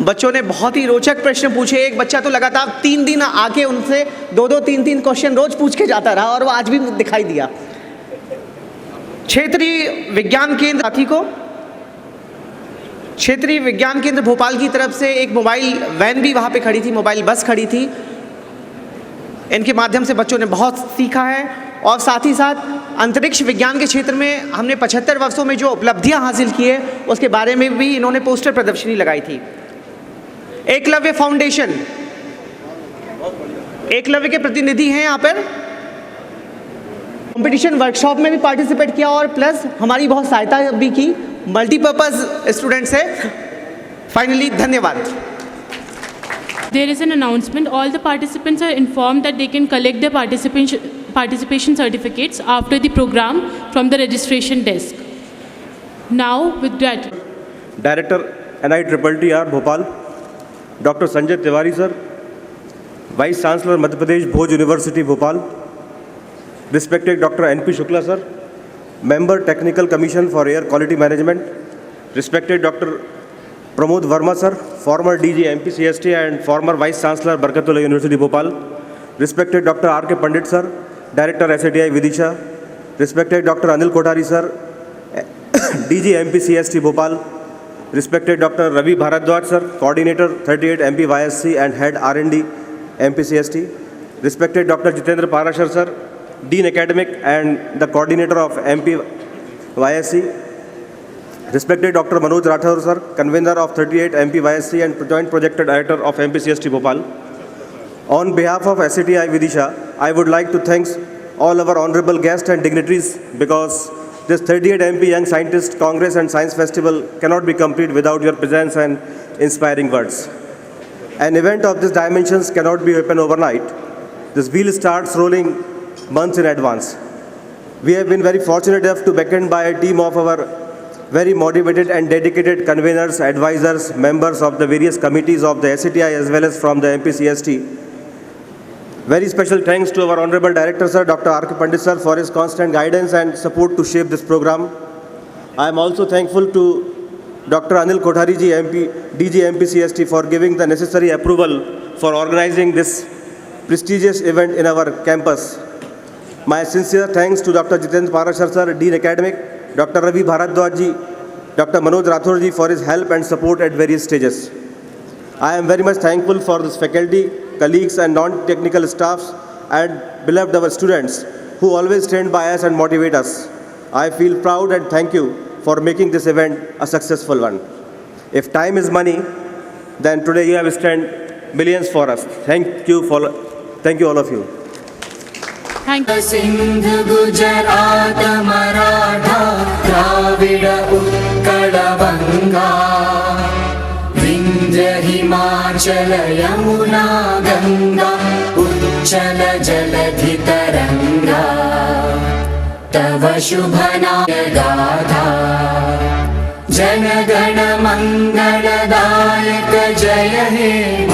बच्चों ने बहुत ही रोचक प्रश्न पूछे। एक बच्चा तो लगातार 3 दिन आके उनसे 2-2, 3-3 क्वेश्चन रोज पूछ के जाता रहा और वो आज भी दिखाई दिया। क्षेत्रीय विज्ञान केंद्र साथी को क्षेत्रीय विज्ञान केंद्र भोपाल की तरफ से एक मोबाइल वैन भी वहाँ पे खड़ी थी, मोबाइल बस खड़ी थी। इनके माध्यम से बच्चों ने बहुत सीखा है और साथ ही साथ अंतरिक्ष विज्ञान के क्षेत्र में हमने 75 वर्षों में जो उपलब्धियां हासिल की है उसके बारे में भी इन्होंने पोस्टर प्रदर्शनी लगाई थी। एकलव्य फाउंडेशन एकलव्य के प्रतिनिधि हैं यहाँ पर, कंपटीशन वर्कशॉप में भी पार्टिसिपेट किया और प्लस हमारी बहुत सहायता भी की, मल्टीपर्पज़ स्टूडेंट्स है। फाइनली धन्यवाद।
There is an announcement. All the participants are informed that they can collect their participation certificates after the program from the registration desk. Now, with gratitude.
Director NITTR Bhopal, Dr. Sanjay Tiwari sir, Vice Chancellor Madhya Pradesh Bhoj University Bhopal, respected Dr. N.P. Shukla sir, Member Technical Commission for Air Quality Management, respected Dr. Pramod Verma sir, former DG MPCST and former Vice Chancellor Barkatullah University Bhopal, respected Dr. R.K. Pandit sir, Director SATI Vidisha, respected Dr. Anil Kothari sir, DG MPCST Bhopal, respected Dr. Ravi Bharadwaj sir, Coordinator 38 MP YSC and Head R&D MPCST, respected Dr. Jitendra Parashar sir, Dean Academic and the Coordinator of MP YSC, respected Dr. Manoj Rathore sir, Convener of 38 MP YSC and Joint Project Director of MPCST Bhopal. On behalf of SATI Vidisha, I would like to thank all our honorable guests and dignitaries because this 38 MP Young Scientist Congress and Science Festival cannot be complete without your presence and inspiring words. An event of these dimensions cannot be opened overnight. This wheel starts rolling months in advance. We have been very fortunate enough to be beckoned by a team of our very motivated and dedicated conveners, advisors, members of the various committees of the SATI as well as from the MPCST. Very special thanks to our Honorable Director Sir, Dr. R.K. Pandit Sir, for his constant guidance and support to shape this program. I am also thankful to Dr. Anil Kothari ji, DG MPCST, for giving the necessary approval for organizing this prestigious event in our campus. My sincere thanks to Dr. Jitendra Parashar Sir, Dean Academic, Dr. Ravi Bharadwaj ji, Dr. Manoj Rathore ji for his help and support at various stages. I am very much thankful for this faculty, colleagues and non-technical staffs and beloved our students who always stand by us and motivate us. I feel proud and thank you for making this event a successful one. If time is money, then today you have spent millions for us. Thank you all of you.
Thank you.
Sindh Gujarat Maratha Dravida Utkal Banga Vindhya Himachal Yamuna Ganga Uchala Jaladhi Taranga Tava Shubhana Gatha Jana Gana Mangala Dayak Jaya He